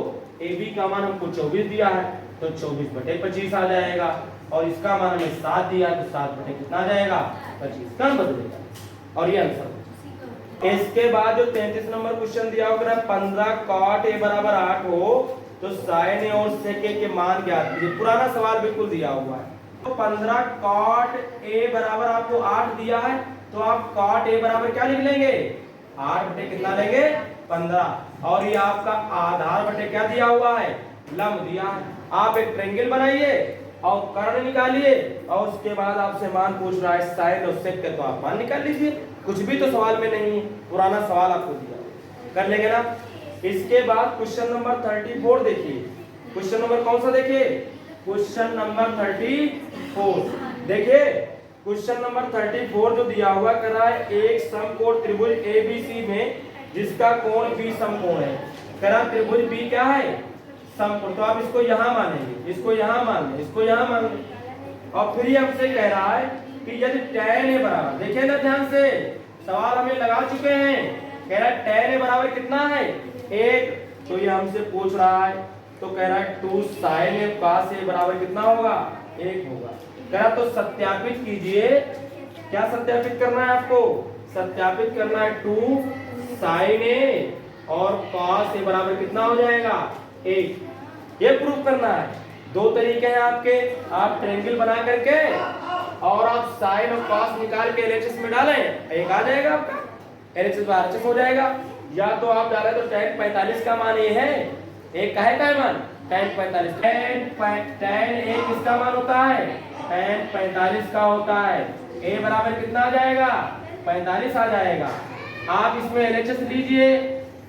AB का मान हमको 24 दिया है तो 24/25 आ जाएगा, और इसका मान हमें 7 दिया तो 7 बटे कितना आ जाएगा, 25। कर्ण बदलेगा। और ये आंसर। इसके बाद जो 33 नंबर क्वेश्चन दिया होगा, 15 cot A बराबर 8 हो तो sin A और sec A के मान ज्ञात कीजिए। पुराना सवाल बिल्कुल दिया हुआ है। तो 15 cot A बराबर आपको 8 दिया है, तो आप cot A बराबर क्या लिख लेंगे, 8 बटे कितना लेंगे, 15। और ये आपका आधार बटे क्या दिया हुआ है, लंब दिया है। आप एक ट्रायंगल बनाइए और कर्ण निकालिए, और उसके बाद आपसे मान पूछ रहा है sin और sec का, तो आप मान निकाल लीजिए। कुछ भी तो सवाल में नहीं है, पुराना सवाल आपको दिया, कर लेंगे ना। इसके बाद क्वेश्चन नंबर 34 देखिए। क्वेश्चन नंबर कौन सा देखिए, क्वेश्चन नंबर 34 देखिए। क्वेश्चन नंबर 34 जो दिया हुआ कर रहा है, एक समकोण त्रिभुज ABC में जिसका कोण B समकोण है। कह रहा त्रिभुज B क्या है, समकोण। तो आप इसको यहाँ मानेंगे, इसको यहाँ मान लें, इसको यहाँ मान लें। और फिर ये हमसे कह रहा है कि यदि tan A बराबर, देखिए ना ध्यान से, सवाल हमें लगा चुके हैं। कह रहा है tan A बराबर कितना है, 1। तो ये हमसे पूछ रहा है, तो कह रहा है 2 sin A cos A बराबर कितना होगा, 1 होगा। कह रहा तो सत्यापित कीजिए। क्या सत्यापित करना है आपको, सत्यापित करना है 2 sin A और cos A बराबर कितना हो जाएगा, 1। ये प्रूफ करना है। दो तरीके हैं आपके, आप ट्रायंगल बना करके और आप साइन और कॉस निकाल के LHS में डालें, एक आ जाएगा आपका, LHS बाय RHS हो जाएगा। या तो आप डालें तो tan 45 का मान ये है, एक का है मान tan 45। tan A किसका मान होता है, tan 45 का होता है। A बराबर कितना आ जाएगा, 45 आ जाएगा। आप इसमें LHS लीजिए,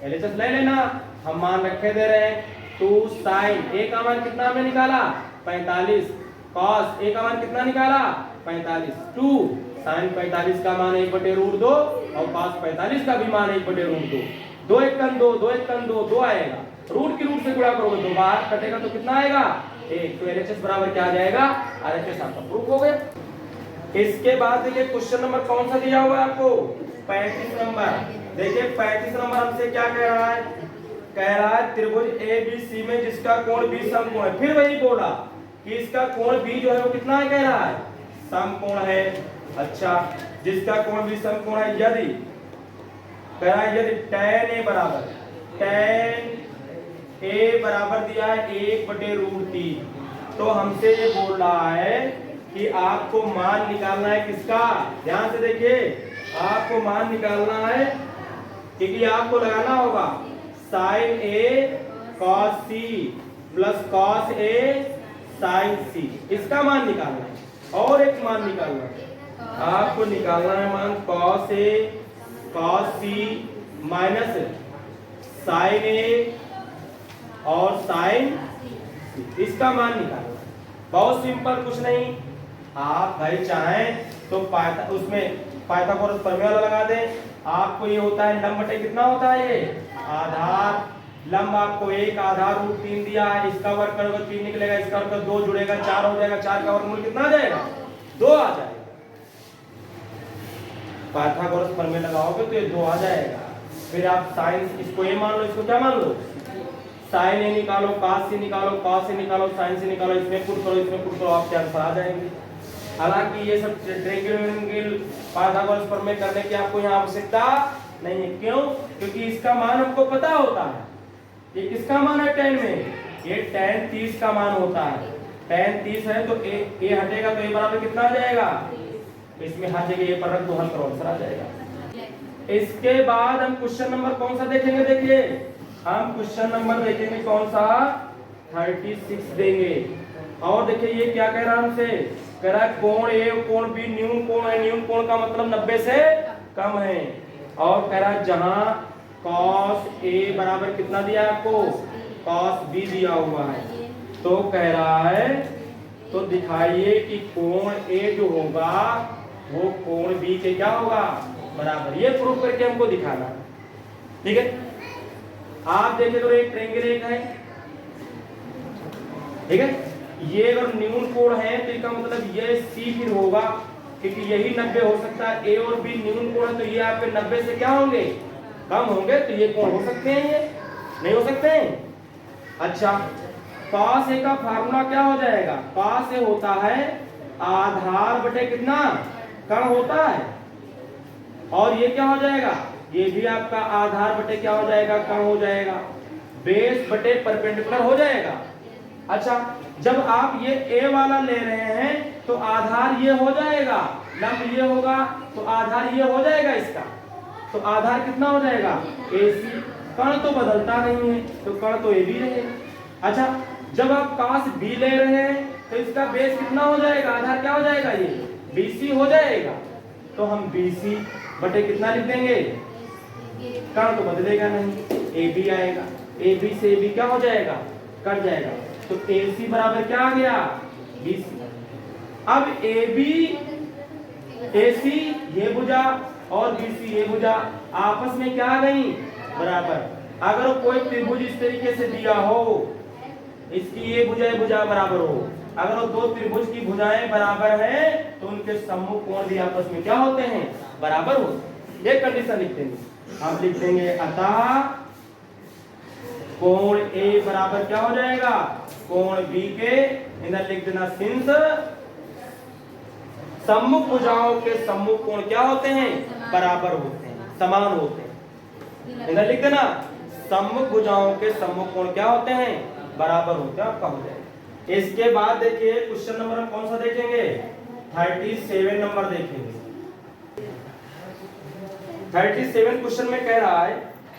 LHS ले लेना, हम मान रखे दे रहे हैं। 2 sin A का मान कितना हमने निकाला, 45। cos A का मान कितना निकाला, 45। 2 sin 45 का मान 1/√2 और cos 45 का भी मान 1/√2। 2 1 2 2 1 2 2 आएगा, रूट की रूट से गुणा करोगे तो बाहर कटेगा तो कितना आएगा, 1। तो LHS बराबर क्या आ जाएगा, RHS आपका प्रूफ हो गया। इसके बाद देखिए क्वेश्चन नंबर कौन सा दिया हुआ है आपको, 35 नंबर। देखिए 35 नंबर हमसे क्या कह रहा है, कह रहा है त्रिभुज ABC में जिसका कोण B समकोण है। फिर वही बोला कि इसका कोण B जो है वो कितना है, कह रहा है समकोण है। अच्छा, जिसका कोण B समकोण है, यदि कह रहा है यदि tan A बराबर दिया है 1/√3, तो हमसे ये बोल रहा है कि आपको मान निकालना है किसका, ध्यान से देखिए, आपको मान निकालना है क्योंकि आपको लगाना होगा sin A cos C plus cos A sin C, इसका मान निकालना है। और एक मान निकालना है, आपको निकालना है मान cos A cos C minus sin A और sin C, इसका मान निकालना है। बहुत सिंपल, कुछ नहीं। आप भाई चाहें तो उसमें पाइथागोरस प्रमेय लगा दें। आपको ये होता है लंब बटे कितना होता है, ये आधार। लंब आपको 1 आधार √3 दिया है, इसका वर्ग करोगे 3 निकलेगा, इसका वर्ग 2 जुड़ेगा 4 हो जाएगा, 4 का वर्गमूल कितना आ जाएगा, 2 आ जाएगा। पाइथागोरस प्रमेय लगाओगे तो ये 2 आ जाएगा। फिर आप साइन, इसको ये मान लो, इसको क्या मान लो, साइन A निकालो, cos C निकालो, cos A निकालो, साइन C निकालो, इसमें पुट करो, इसमें पुट करो, आपके आंसर आ जाएंगे। हालांकि ये सब ट्रायंगल पाइथागोरस प्रमेय करने की आपको यहाँ आवश्यकता नहीं है। क्यों, क्योंकि इसका मान हमको पता होता है। ये किसका मान है tan में, ये tan 30 का मान होता है। tan 30 है तो a हटेगा तो a बराबर कितना आ जाएगा, इसमें हर जगह a पर रख दो, हल करो आंसर आ जाएगा। इसके बाद हम क्वेश्चन नंबर कौन सा देखेंगे, देखिए हम क्वेश्चन नंबर देखेंगे कौन सा, 36 देंगे। और देखिए ये क्या कह रहा है हमसे, कह रहा है कोण ए और कोण बी न्यून कोण है, न्यून कोण का मतलब 90 से कम है। और कह रहा है जहां cos a बराबर कितना दिया है आपको, cos b दिया हुआ है, तो कह रहा है तो दिखाइए कि कोण a जो होगा वो कोण b के क्या होगा बराबर, ये प्रूव करके हमको दिखाना है। ठीक है, आप देखें तो एक ट्रायंगल एक है, ठीक है, ये अगर न्यून कोण है तो इसका मतलब ये C फिर होगा, क्योंकि यही 90 हो सकता है, A और B न्यून कोण है तो ये आपके 90 से क्या होंगे, कम होंगे, तो ये कोण हो सकते हैं, ये नहीं हो सकते हैं। अच्छा, cos A का फार्मूला क्या हो जाएगा, cos A होता है आधार बटे कितना कण होता है, और ये क्या हो जाएगा, ये भी आपका आधार बटे क्या हो जाएगा, कण हो जाएगा, बेस बटे परपेंडिकुलर हो जाएगा। अच्छा, जब आप ये a वाला ले रहे हैं तो आधार ये हो जाएगा, लंब ये होगा तो आधार ये हो जाएगा इसका, तो आधार कितना हो जाएगा AC, कण तो बदलता नहीं है तो कण तो AB रहेगा। अच्छा, जब आप cos B ले रहे हैं तो इसका बेस कितना हो जाएगा, आधार क्या हो जाएगा, ये BC हो जाएगा, तो हम BC बटे कितना लिख देंगे, कण तो बदलेगा नहीं, AB आएगा, AB से AB क्या हो जाएगा, कट जाएगा, तो AC बराबर क्या आ गया, BC। अब AB AC ये भुजा और BC ये भुजा आपस में क्या आ गई बराबर। अगर कोई त्रिभुज इस तरीके से दिया हो, इसकी ये भुजा बराबर हो, अगर वो दो त्रिभुज की भुजाएं बराबर हैं तो उनके सम्मुख कोण भी आपस में क्या होते हैं, बराबर होते हैं। ये कंडीशन लिख देंगे, हम लिख देंगे अतः कोण A बराबर क्या हो जाएगा, कोण B के, इधर लिख देना सिंस सम्मुख भुजाओं के सम्मुख कोण क्या होते हैं, बराबर होते हैं, समान होते हैं। इधर लिख देना सम्मुख भुजाओं के सम्मुख कोण क्या होते हैं, बराबर होते हैं, आपका हो जाएगा। इसके बाद देखिए क्वेश्चन नंबर हम कौन सा देखेंगे, 37 नंबर देखेंगे। 37 क्वेश्चन में कह रहा है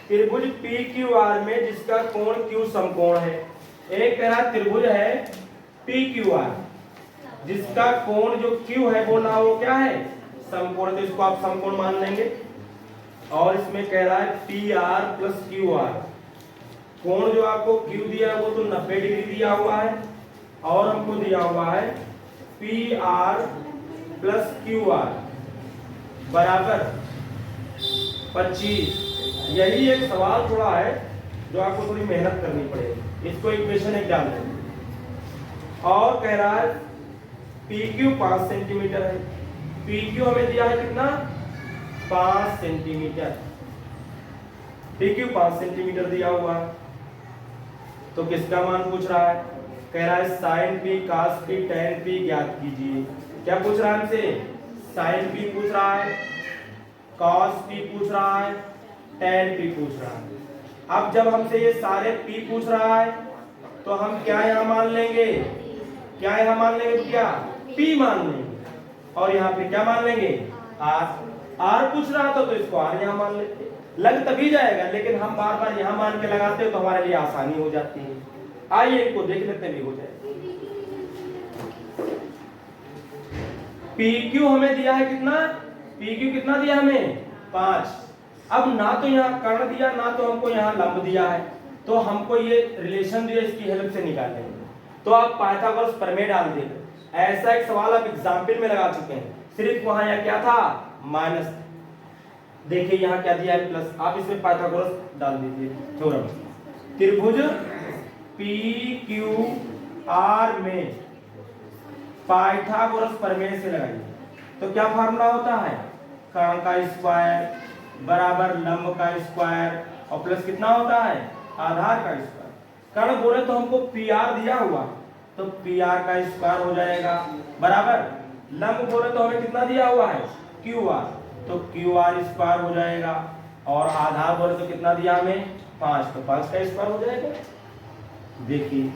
त्रिभुज PQR में जिसका कोण Q समकोण है। एक कह रहा त्रिभुज है PQR जिसका कोण जो Q है वो ना वो क्या है, समकोण, तो इसको आप समकोण मान लेंगे। और इसमें कह रहा है PR प्लस QR, कोण जो आपको Q दिया है वो तो 90 डिग्री दिया हुआ है, और हमको दिया हुआ है PR प्लस QR बराबर 25। यही एक सवाल थोड़ा है जो आपको थोड़ी मेहनत करनी पड़ेगी, इसको इक्वेशन एक डाल दें। और कह रहा है PQ 5 सेंटीमीटर है, PQ हमें दिया है कितना 5 सेंटीमीटर, PQ 5 सेंटीमीटर दिया हुआ है, तो किसका मान पूछ रहा है, कह रहा है sin P cos P tan P ज्ञात कीजिए। क्या पूछ रहा है हमसे, sin P पूछ रहा है, cos P पूछ रहा है, tan P पूछ रहा है। अब जब हमसे ये सारे P पूछ रहा है तो हम क्या यहाँ मान लेंगे, क्या यहाँ मान लेंगे, क्या P मान लेंगे, और यहाँ पे क्या मान लेंगे R पूछ रहा था तो इसको R यहाँ मान लेते, लग तभी जाएगा, लेकिन हम बार बार यहाँ मान के लगाते हैं तो हमारे लिए आसानी हो जाती है। आइए इनको देख लेते भी हो जाए। PQ हमें दिया है कितना, PQ कितना दिया हमें 5। अब ना तो यहाँ कर्ण दिया ना तो हमको यहाँ लंब दिया है, तो हमको ये रिलेशन दिया, इसकी हेल्प से निकालेंगे। तो आप पाइथागोरस प्रमेय डाल देंगे। ऐसा एक सवाल आप एग्जाम्पल में लगा चुके हैं, सिर्फ वहां यहाँ क्या था माइनस, देखिए यहाँ क्या दिया है प्लस, आप इसमें पाइथागोरस डाल दीजिए थ्योरम। त्रिभुज PQR में पाइथागोरस प्रमेय से लगाइए, तो क्या फार्मूला होता है, कर्ण का स्क्वायर बराबर लंब का स्क्वायर और प्लस कितना होता है आधार का स्क्वायर। कर्ण बोले तो हमको PR दिया हुआ, तो PR का स्क्वायर हो जाएगा बराबर, लंब बोले तो हमें कितना दिया हुआ है QR, तो QR स्क्वायर हो जाएगा, और आधार बोले तो कितना दिया हमें 5, तो 5 का स्क्वायर हो जाएगा। देखिए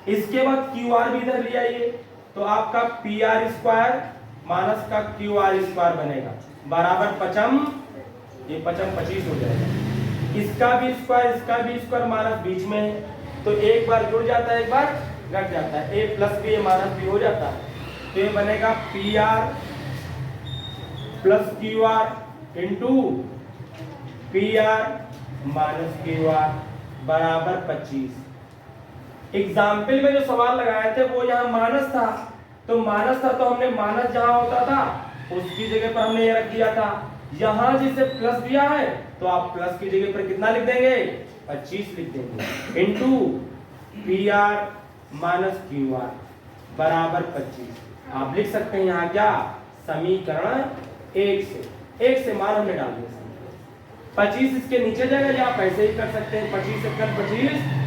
इसके बाद क्यू आर भी इधर ले आइए, तो आपका पी आर स्क्वायर माइनस का क्यू आर स्क्वायर बनेगा बराबर पचम, ये पचम 25 हो जाएगा। इसका भी स्क्वायर माइनस बीच में है, तो एक बार जुड़ जाता है एक बार घट जाता है, ए प्लस बी माइनस बी हो जाता है। तो ये बनेगा P R plus Q are into P R minus Q are बराबर 25। एग्जाम्पल में जो सवाल लगाए थे वो यहाँ माइनस था, तो हमने माइनस जहां होता था उसकी जगह पर हमने ये रख दिया था। यहां जिसे प्लस दिया है तो आप प्लस की जगह पर कितना लिख देंगे 25 लिख देंगे into P R minus Q are बराबर 25। आप लिख सकते हैं यहाँ क्या समीकरण एक से मान हमने डाल दिया 25 इसके नीचे जाएगा, या आप ऐसे ही कर सकते हैं 25 से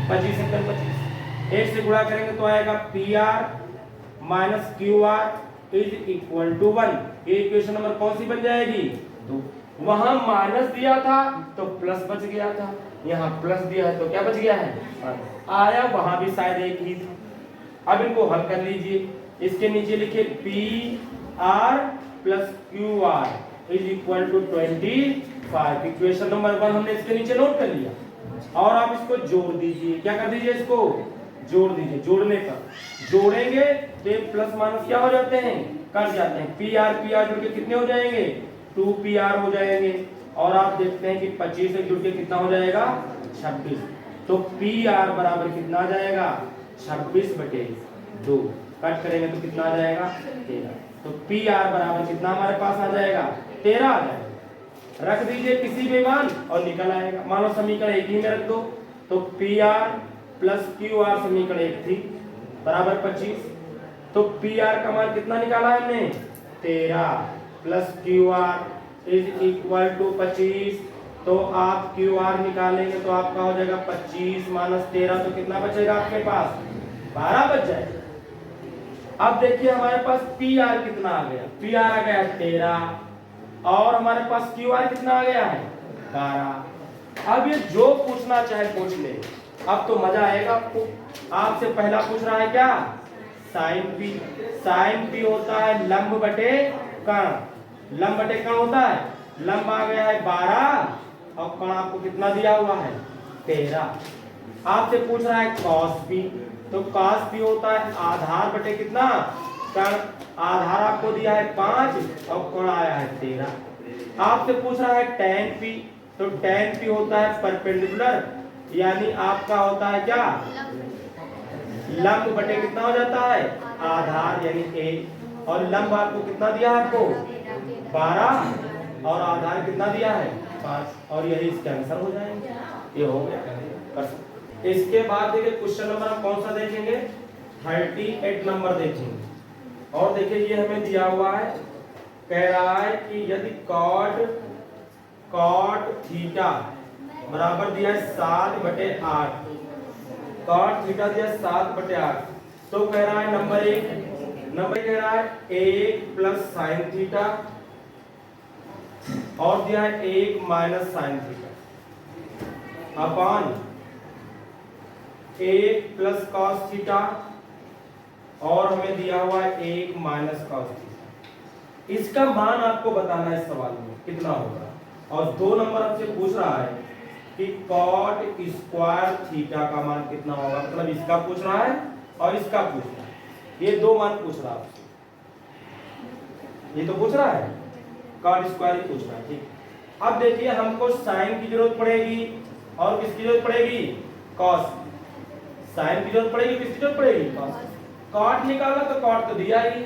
25 एक से गुणा करेंगे तो आएगा P R minus Q R is equal to 1। ये इक्वेशन नंबर कौन सी बन जाएगी 2। वहां माइनस दिया था तो प्लस बच गया था, यहाँ प्लस दिया है तो क्या बच गया है आया, वहां भी शायद एक ही था। अब इनको हल कर लीजिए, इसके नीचे लिखिए P R plus Q R is equal to 25। Equation number 1 हमने इसके नीचे नोट कर लिया, और आप इसको जोड़ दीजिए। क्या कर दीजिए, इसको जोड़ दीजिए। जोड़ने पर जोड़ेंगे तो ये प्लस माइनस क्या हो जाते हैं कट जाते हैं। पी आर जुड़ के कितने हो जाएंगे 2 पी आर हो जाएंगे, और आप देखते हैं कि 25 से जुड़ के कितना हो जाएगा 26। तो पी आर बराबर कितना आ जाएगा 26/2। कट करेंगे तो कितना आ जाएगा 13। तो पी आर बराबर कितना हमारे पास आ जाएगा 13 आ जाएगा। रख दीजिए किसी भी मान और निकल आएगा। मान लो समीकरण एक ही में रख दो, तो P R plus Q are समीकरण 1 थी बराबर 25। तो पी आर का मान कितना निकाला है हमने 13 plus Q R is equal to 25। तो आप क्यू आर निकालेंगे तो आपका हो जाएगा 25 माइनस 13, तो कितना बचेगा आपके पास 12 बच जाएगा। अब देखिए हमारे पास पी आर कितना आ गया, पी आर आ गया 13, और हमारे पास क्यू आर कितना आ गया है 12। अब ये जो पूछना चाहे पूछ ले, अब तो मजा आएगा आपको। आपसे पहला पूछ रहा है क्या साइन पी। साइन पी होता है लंब बटे कर्ण। लंब बटे कर्ण होता है, लंब आ गया है 12 और कर्ण आपको कितना दिया हुआ है 13। आपसे पूछ रहा है कॉस पी, तो कॉस पी होता है आधार बटे कितना कर्ण। आधार आपको दिया है 5 और कर्ण आया है 13। आपसे पूछ रहा है tan पी, तो tan पी होता है परपेंडिकुलर, यानी आपका होता है क्या लंब बटे कितना हो जाता है आधार यानी a, और लंब आपको कितना दिया है आपको 12 और आधार कितना दिया है 5, और यही इसके आंसर हो जाएंगे। ये हो गया। इसके बाद देखिए क्वेश्चन नंबर हम कौन सा देखेंगे 38 नंबर देखेंगे। और देखिए ये हमें दिया हुआ है, कह रहा है कि यदि कॉट थीटा बराबर दिया है 7/8, कॉट थीटा दिया है 7/8, तो कह रहा है नंबर कह रहा है 1 प्लस साइन थीटा, और दिया है 1 minus sine theta upon 1 plus cos theta, और हमें दिया हुआ है 1 माइनस कॉस थीटा। इसका मान आपको बताना है इस सवाल में कितना होगा। और 2 नंबर आपसे पूछ रहा है कि कॉट स्क्वायर थीटा का मान कितना होगा, मतलब इसका पूछ रहा है और इसका पूछ रहा है। ये 2 मान पूछ रहा है आपसे, ये तो पूछ रहा है कॉट स्क्वायर ही पूछ रहा है, ठीक। अब देखिए हमको साइन की जरूरत पड़ेगी और किसकी जरूरत पड़ेगी कॉस। साइन की जरूरत पड़ेगी, किसकी जरूरत पड़ेगी कॉस। कॉट निकाला तो कॉट तो दिया ही,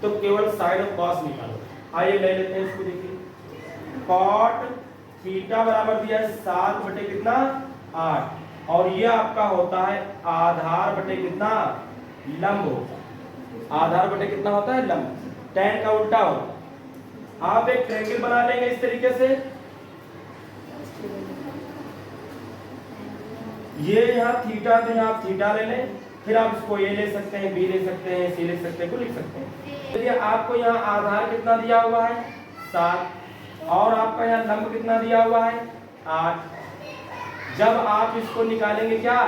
तो केवल साइन और कॉस निकालो। आइए ले लेते हैं इसको। देखिए कॉट थीटा बराबर दिया है 7 बटे कितना 8, और ये आपका होता है आधार बटे कितना लंब होता है। आधार बटे कितना होता है लंब, tan का उल्टा होता है। आप एक ट्रायंगल बना लेंगे इस तरीके से, ये यहाँ थीटा, तो यहाँ थीटा ले लें, फिर आप इसको ए ले सकते हैं, बी ले सकते हैं, सी ले सकते हैं, को लिख सकते हैं। देखिए आपको यहाँ आधार कितना दिया हुआ है 7, और आपका यहाँ लंब कितना दिया हुआ है 8। जब आप इसको निकालेंगे क्या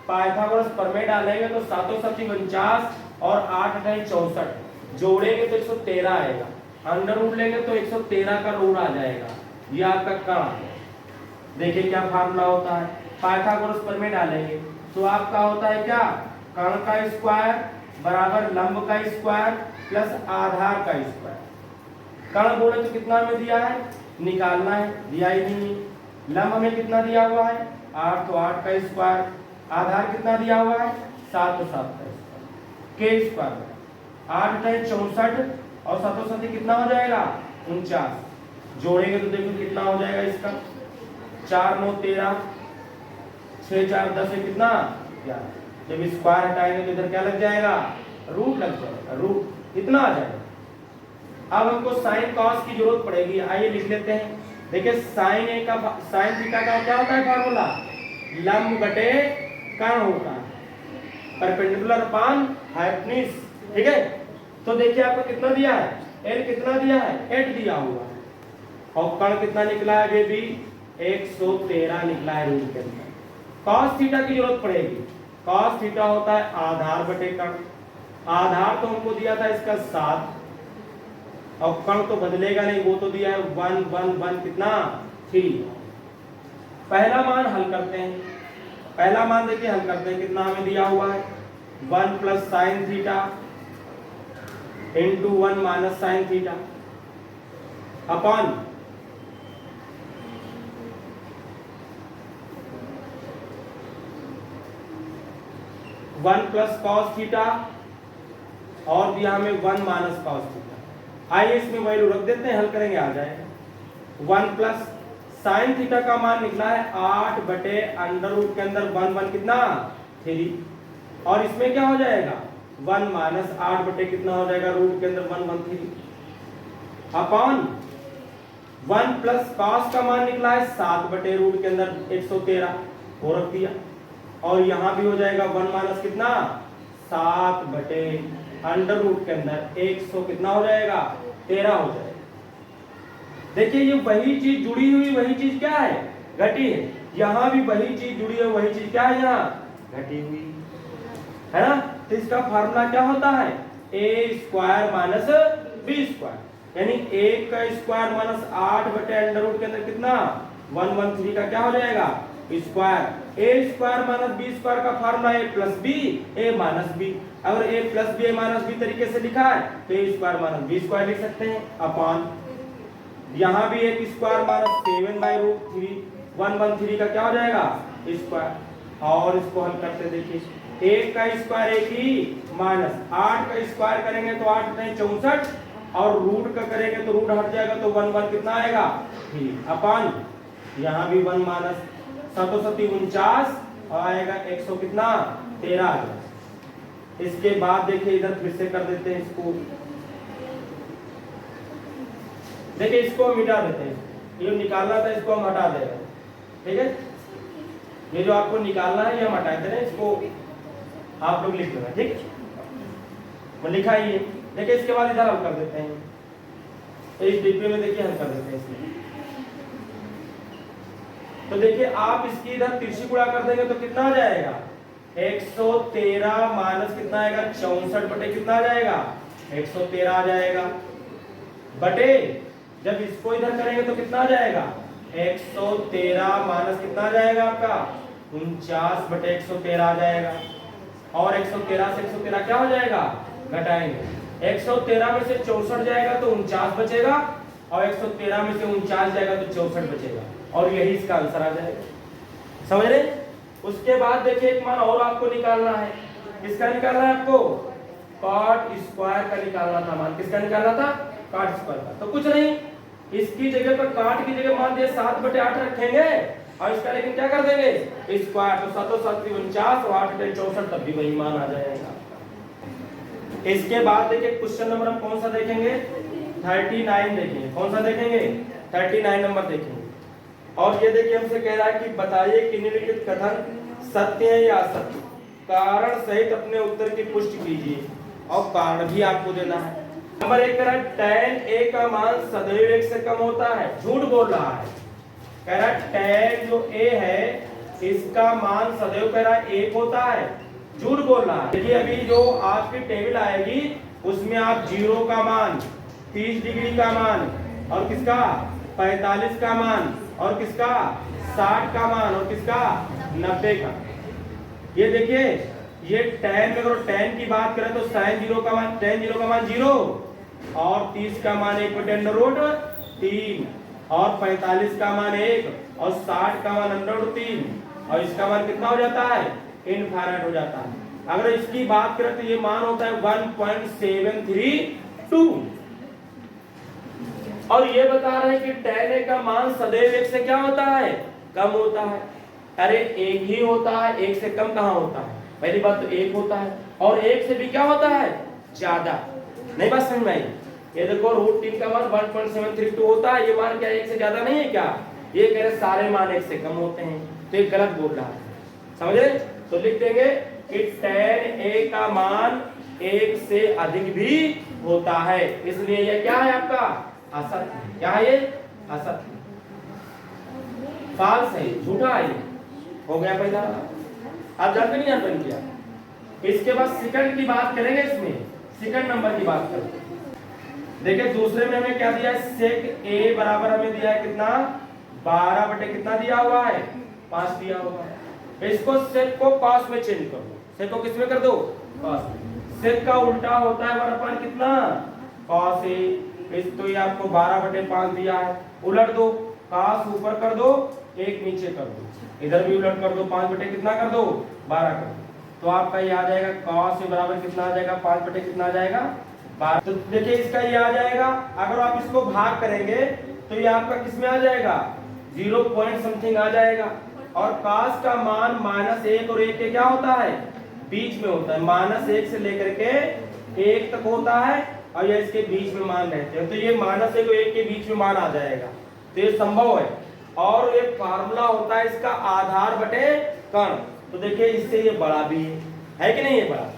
पाइथागोरस प्रमेय डालेंगे तो 7 7 49 और 8 8 64 जोड़ेंगे तो 113 आएगा। अंडर रूट लेंगे तो 113 का रूट आ जाएगा। ये आपका कण है। देखिए क्या फार्मूला होता है, पाइथागोरस प्रमेय डालेंगे तो आपका होता है क्या, कण का स्क्वायर बराबर लंब का स्क्वायर प्लस आधार का स्क्वायर। कण बोले तो कितना में दिया है, निकालना है, दिया ही नहीं। लंब हमें कितना दिया हुआ है 8, तो 8 का स्क्वायर। आधार कितना दिया हुआ है 7, तो 7 का स्क्वायर के स्क्वायर। 8 8 64 और 7 7 कितना हो जाएगा 49। जोड़ेंगे तो देखो कितना हो जाएगा इसका, 4 9 13, 6 4 10 है कितना 11। जब स्क्वायर हटाएंगे तो इधर क्या लग जाएगा, रूट लग जाएगा, रूट इतना आ जाएगा। अब हमको साइन कॉस की जरूरत पड़ेगी, आइए लिख लेते हैं। देखिए साइन ए का साइन थीटा का क्या होता है फार्मूला, लंब बटे कर्ण होता है, परपेंडिकुलर अपॉन हाइपोटेन्यूज। ठीक है, तो देखिए आपको कितना दिया है, एल कितना दिया है 8 दिया हुआ है, और कर्ण कितना निकला है बेबी 113 निकला है रूट के अंदर। कॉस थीटा की जरूरत पड़ेगी, कॉस थीटा होता है आधार बटे कर्ण। आधार तो हमको दिया था इसका 7, और कर्ण तो बदलेगा नहीं, वो तो दिया है 1 1 1 कितना 3। पहला मान हल करते हैं, पहला मान देखिए हल करते हैं, कितना हमें दिया हुआ है 1 plus sine theta into 1 minus sine theta upon 1 plus cos theta और दिया हमें 1 माइनस कॉस थीटा। आइए इसमें वैल्यू रख देते हैं, हल करेंगे आ जाएगा। 1 प्लस साइन थीटा का मान निकला है 8 बटे अंडर रूट के अंदर 1 1 कितना 3, और इसमें क्या हो जाएगा 1 माइनस 8 बटे कितना हो जाएगा रूट के अंदर 1 1 3 अपॉन 1 प्लस कॉस का मान निकला है 7 बटे रूट के अंदर 113 वो रख दिया, और यहां भी हो जाएगा 1 माइनस कितना 7 बटे अंडर रूट के अंदर 100 कितना हो जाएगा 13 हो जाएगा। देखिए ये वही चीज जुड़ी हुई, वही चीज क्या है घटी है, यहां भी वही चीज जुड़ी है, वही चीज क्या है यहाँ घटी हुई है ना। तो इसका फार्मूला क्या होता है ए स्क्वायर माइनस बी स्क्वायर, यानी 1 का स्क्वायर माइनस 8 बटे अंडर रूट के अंदर कितना 113 का क्या हो जाएगा स्क्वायर। ए स्क्वायर माइनस बी स्क्वायर का फार्मूला ए प्लस बी ए माइनस बी। अगर ए प्लस बी ए माइनस बी तरीके से लिखा है तो ए स्क्वायर माइनस बी स्क्वायर लिख सकते हैं अपॉन, यहाँ भी एक स्क्वायर माइनस 7 बाई रूट 3 113 का क्या हो जाएगा स्क्वायर। और इसको हल करते देखिए 1 का स्क्वायर 1 ही माइनस 8 का स्क्वायर करेंगे तो 8 नहीं 64, और रूट का करेंगे तो रूट हट जाएगा तो 1 1 कितना आएगा 3 अपॉन, यहाँ भी 1 माइनस 7 7 49 और आएगा 100 कितना 13 आ जाएगा। इसके बाद देखिए इधर फिर से कर देते हैं इसको, देखिए इसको मिटा देते हैं, ये निकालना था इसको हम हटा देंगे। ठीक है, ये जो आपको निकालना है ये हम हटा दे रहे हैं, इसको आप लोग लिख देना। ठीक, वो लिखा ही है। देखिए इसके बाद इधर हल कर देते हैं, इस डिब्बे में देखिए हल कर देते हैं इसमें। तो देखिए आप इसकी इधर तिरछी गुणा कर देंगे तो कितना आ जाएगा 113 माइनस कितना आएगा 64 बटे कितना आ जाएगा 113 आ जाएगा, बटे जब इसको इधर करेंगे तो कितना आ जाएगा 113 माइनस कितना आ जाएगा आपका 49 बटे 113 आ जाएगा, और 113 से 113 क्या हो जाएगा घटाएंगे, 113 में से 64 जाएगा तो 49 बचेगा, और 113 में से 49 जाएगा तो 64 बचेगा, और यही इसका आंसर आ जाएगा। समझ रहे। उसके बाद देखिए एक मान और आपको निकालना है, किसका निकालना है आपको कॉट स्क्वायर का निकालना था मान, किसका निकालना था कॉट स्क्वायर का। तो कुछ नहीं, इसकी जगह पर काट की जगह मान दिए 7 बटे 8 रखेंगे, और इसका लेकिन क्या कर देंगे स्क्वायर, तो 7 7 49 और 8 बटे 64 तब भी वही मान आ जाएगा। इसके बाद देखिए क्वेश्चन नंबर हम कौन सा देखेंगे 39 देखेंगे, कौन सा देखेंगे 39 नंबर देखेंगे। और ये देखिए हमसे कह रहा है कि बताइए कि निम्नलिखित कथन सत्य है या असत्य, कारण सहित अपने उत्तर की पुष्टि कीजिए, और कारण भी आपको देना है। नंबर 1 कह रहा है tan a का मान सदैव 1 से कम होता है, झूठ बोल रहा है। कह रहा है tan जो a है इसका मान सदैव कह रहा है 1 होता है, झूठ बोल रहा है। देखिए अभी जो आपकी टेबल आएगी उसमें आप 0 का मान, 30 डिग्री का मान, और किसका 45 का मान, और किसका 60 का मान, और किसका 90 का। ये देखिए ये tan में अगर tan की बात करें तो sin 0 का मान, tan 0 का मान 0, और 30 का मान 1/√3, और 45 का मान 1, और 60 का मान √3, और इसका मान कितना हो जाता है, इनफाइनाइट हो जाता है। अगर इसकी बात करें तो ये मान होता है 1.732, और ये बता रहे हैं कि tan a का मान सदैव 1 से क्या होता है, कम होता है। अरे 1 ही होता है, 1 से कम कहां होता है, पहली बात तो 1 होता है, और 1 से भी क्या होता है, ज्यादा। नहीं बात समझ में आई? ये देखो √3 का मान 1.732 होता है, ये मान क्या 1 से ज्यादा नहीं है क्या? ये कह रहे सारे मान 1 से कम होते हैं, तो ये गलत बोल रहा है, समझे? तो लिख देंगे कि tan a का मान 1 से अधिक भी होता है, इसलिए ये क्या है आपका असत्य। क्या है ये? असत्य, फाल्स है, झूठा है। हो गया पहला, आप जानते नहीं जानते क्या? इसके बाद सेकंड की बात करेंगे, इसमें सेकंड नंबर की बात करेंगे। देखिए दूसरे में हमें क्या दिया है, sec a बराबर हमें दिया है कितना, 12 बटे कितना दिया हुआ है, 5 दिया हुआ है। इसको sec को cos में चेंज कर दो, sec को किस में कर दो, cos में। sec का उल्टा होता है 1/, कितना, cos a। इस तो ये आपको 12 बटे 5 दिया है, उलट दो, cos ऊपर कर दो, 1 नीचे कर दो, इधर भी उलट कर दो, 5 बटे कितना कर दो, 12 कर दो, तो आपका ये आ जाएगा cos a बराबर कितना आ जाएगा, 5 बटे कितना आ जाएगा, 12। तो देखिए इसका ये आ जाएगा, अगर आप इसको भाग करेंगे तो ये आपका किस में आ जाएगा, 0 पॉइंट समथिंग आ जाएगा। और cos का मान -1 और 1 के क्या होता है, बीच में होता है, -1 से लेकर के 1 तक होता है, और ये इसके बीच में मान रहते हैं, तो ये -1 और 1 के बीच में मान आ जाएगा, तो ये संभव है। और ये फार्मूला होता है इसका आधार बटे कण, तो देखिए इससे ये बड़ा भी है कि नहीं, ये बड़ा,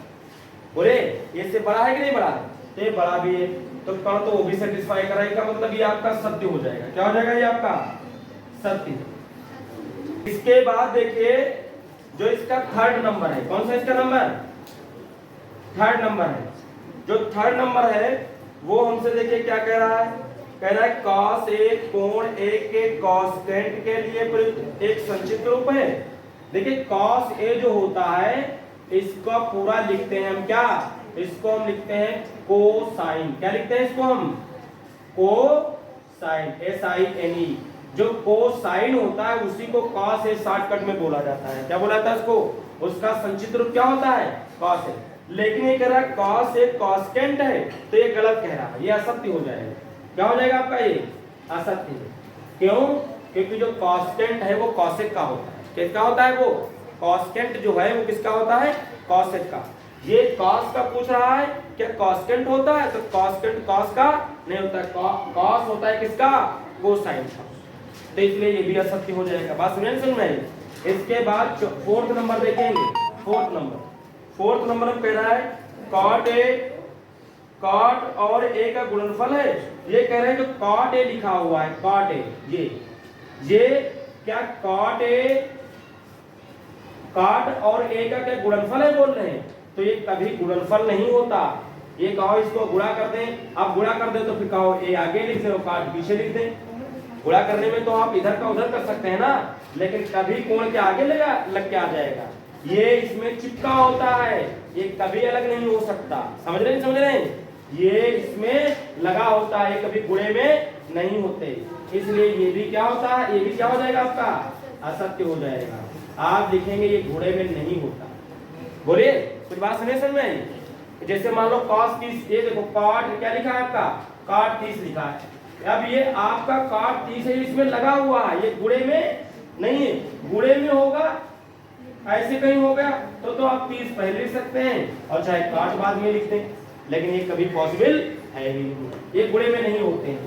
बोले ये इससे बड़ा है कि नहीं बड़ा है, तो ये बड़ा भी है, तो कण तो वो भी सेटिस्फाई कराएगा, मतलब ये आपका सत्य हो जाएगा। क्या हो जाएगा, ये आपका सत्य। इसके बाद देखिए जो इसका थर्ड नंबर है, कौन सा इसका नंबर, थर्ड नंबर है। जो थर्ड नंबर है वो हमसे देखिए क्या कह रहा है, कह रहा है cos a कोण a के कॉसेकेंट के लिए प्रयुक्त एक संक्षिप्त रूप है। देखिए cos a जो होता है इसको पूरा लिखते हैं हम क्या, इसको हम लिखते हैं कोसाइन। क्या लिखते हैं इसको हम, कोसाइन, SINE। जो कोसाइन होता है उसी को cos a शॉर्टकट में बोला जाता है। क्या बोला जाता है उसको, उसका संक्षिप्त रूप क्या होता है, cos a। लेकिन ये कह रहा है cos a कॉसेकेंट है, तो ये गलत कह रहा है, ये असत्य हो जाएगा। क्या हो जाएगा आपका, ये असत्य है। क्यों, क्योंकि जो कॉसेकेंट है वो कॉसेक का होता है। किसका होता है वो, कॉसेकेंट जो है वो किसका होता है, कॉसेक का। ये कॉस का पूछ रहा है, क्या कॉसेकेंट होता है, तो कॉसेकेंट कॉस का नहीं होता है, कॉस होता है किसका, कोसाइन का, तो इसलिए ये भी असत्य हो जाएगा। बात समझ में। इसके बाद फोर्थ नंबर देखेंगे, फोर्थ नंबर में कह रहा है cot a, cot और a का गुणनफल है। ये कह रहे हैं जो cot a लिखा हुआ है, cot a, ये क्या cot और a का क्या गुणनफल है बोल रहे हैं, तो ये कभी गुणनफल नहीं होता। ये कहो इसको गुणा कर दें, आप गुणा कर दें तो फिर कहो a आगे लिख दें और cot पीछे लिख दें। गुणा करने में तो आप इधर का उधर कर सकते हैं ना, लेकिन कभी कोण के आगे लग के आ जाएगा। ये इसमें चिपका होता है, ये कभी अलग नहीं हो सकता। समझ रहे हैं? ये इसमें लगा होता है, कभी गुणे में नहीं होते, इसलिए ये भी क्या होता है, ये भी क्या हो जाएगा आपका, असत्य हो जाएगा। आप लिखेंगे ये घोड़े में नहीं होता। बोलिए कुछ बात समझ में। जैसे मान लो cos 30, ये देखो cot क्या लिखा है आपका, cot 30 लिखा है। अब ये आपका cot 30 है, इसमें लगा हुआ है, ये गुणे में नहीं है, गुणे में होगा ऐसे कहीं हो गया तो आप 30 पहले लिख सकते हैं और चाहे cot बाद में लिख दें, लेकिन ये कभी पॉसिबल है ही नहीं, ये गुणे में नहीं होते हैं,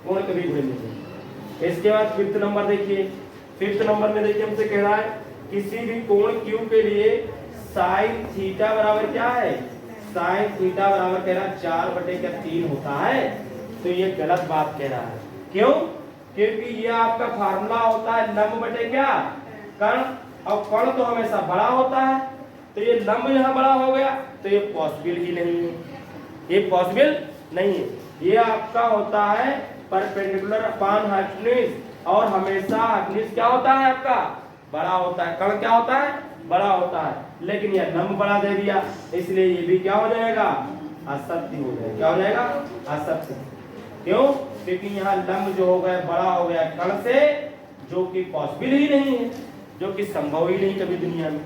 कोण कभी गुणे में नहीं। इसके बाद फिफ्थ नंबर देखिए, फिफ्थ नंबर में देखिए हमसे कह रहा है किसी भी कोण Q के लिए sin थीटा बराबर क्या है, sin थीटा बराबर कह रहा है 4/3 होता है, तो ये गलत बात कह रहा है। क्यों, क्योंकि ये आपका फार्मूला होता है लंब बटे क्या, कर्ण, अब कण तो हमेशा बड़ा होता है, तो ये लंब यहाँ बड़ा हो गया, तो ये पॉसिबल ही नहीं है, ये पॉसिबल नहीं है। ये आपका होता है परपेंडिकुलर अपॉन हाइपोटेन्यूज, और हमेशा हाइपोटेन्यूज क्या होता है आपका बड़ा होता है, कण क्या होता है बड़ा होता है, लेकिन यह लंब बड़ा दे दिया, इसलिए ये भी क्या हो जाएगा असत्य हो जाएगा। क्या हो जाएगा असत्य। क्यों? क्योंकि यहाँ लंब जो हो गया बड़ा हो गया कण से, जो कि पॉसिबल ही नहीं है, जो कि संभव ही नहीं कभी दुनिया में।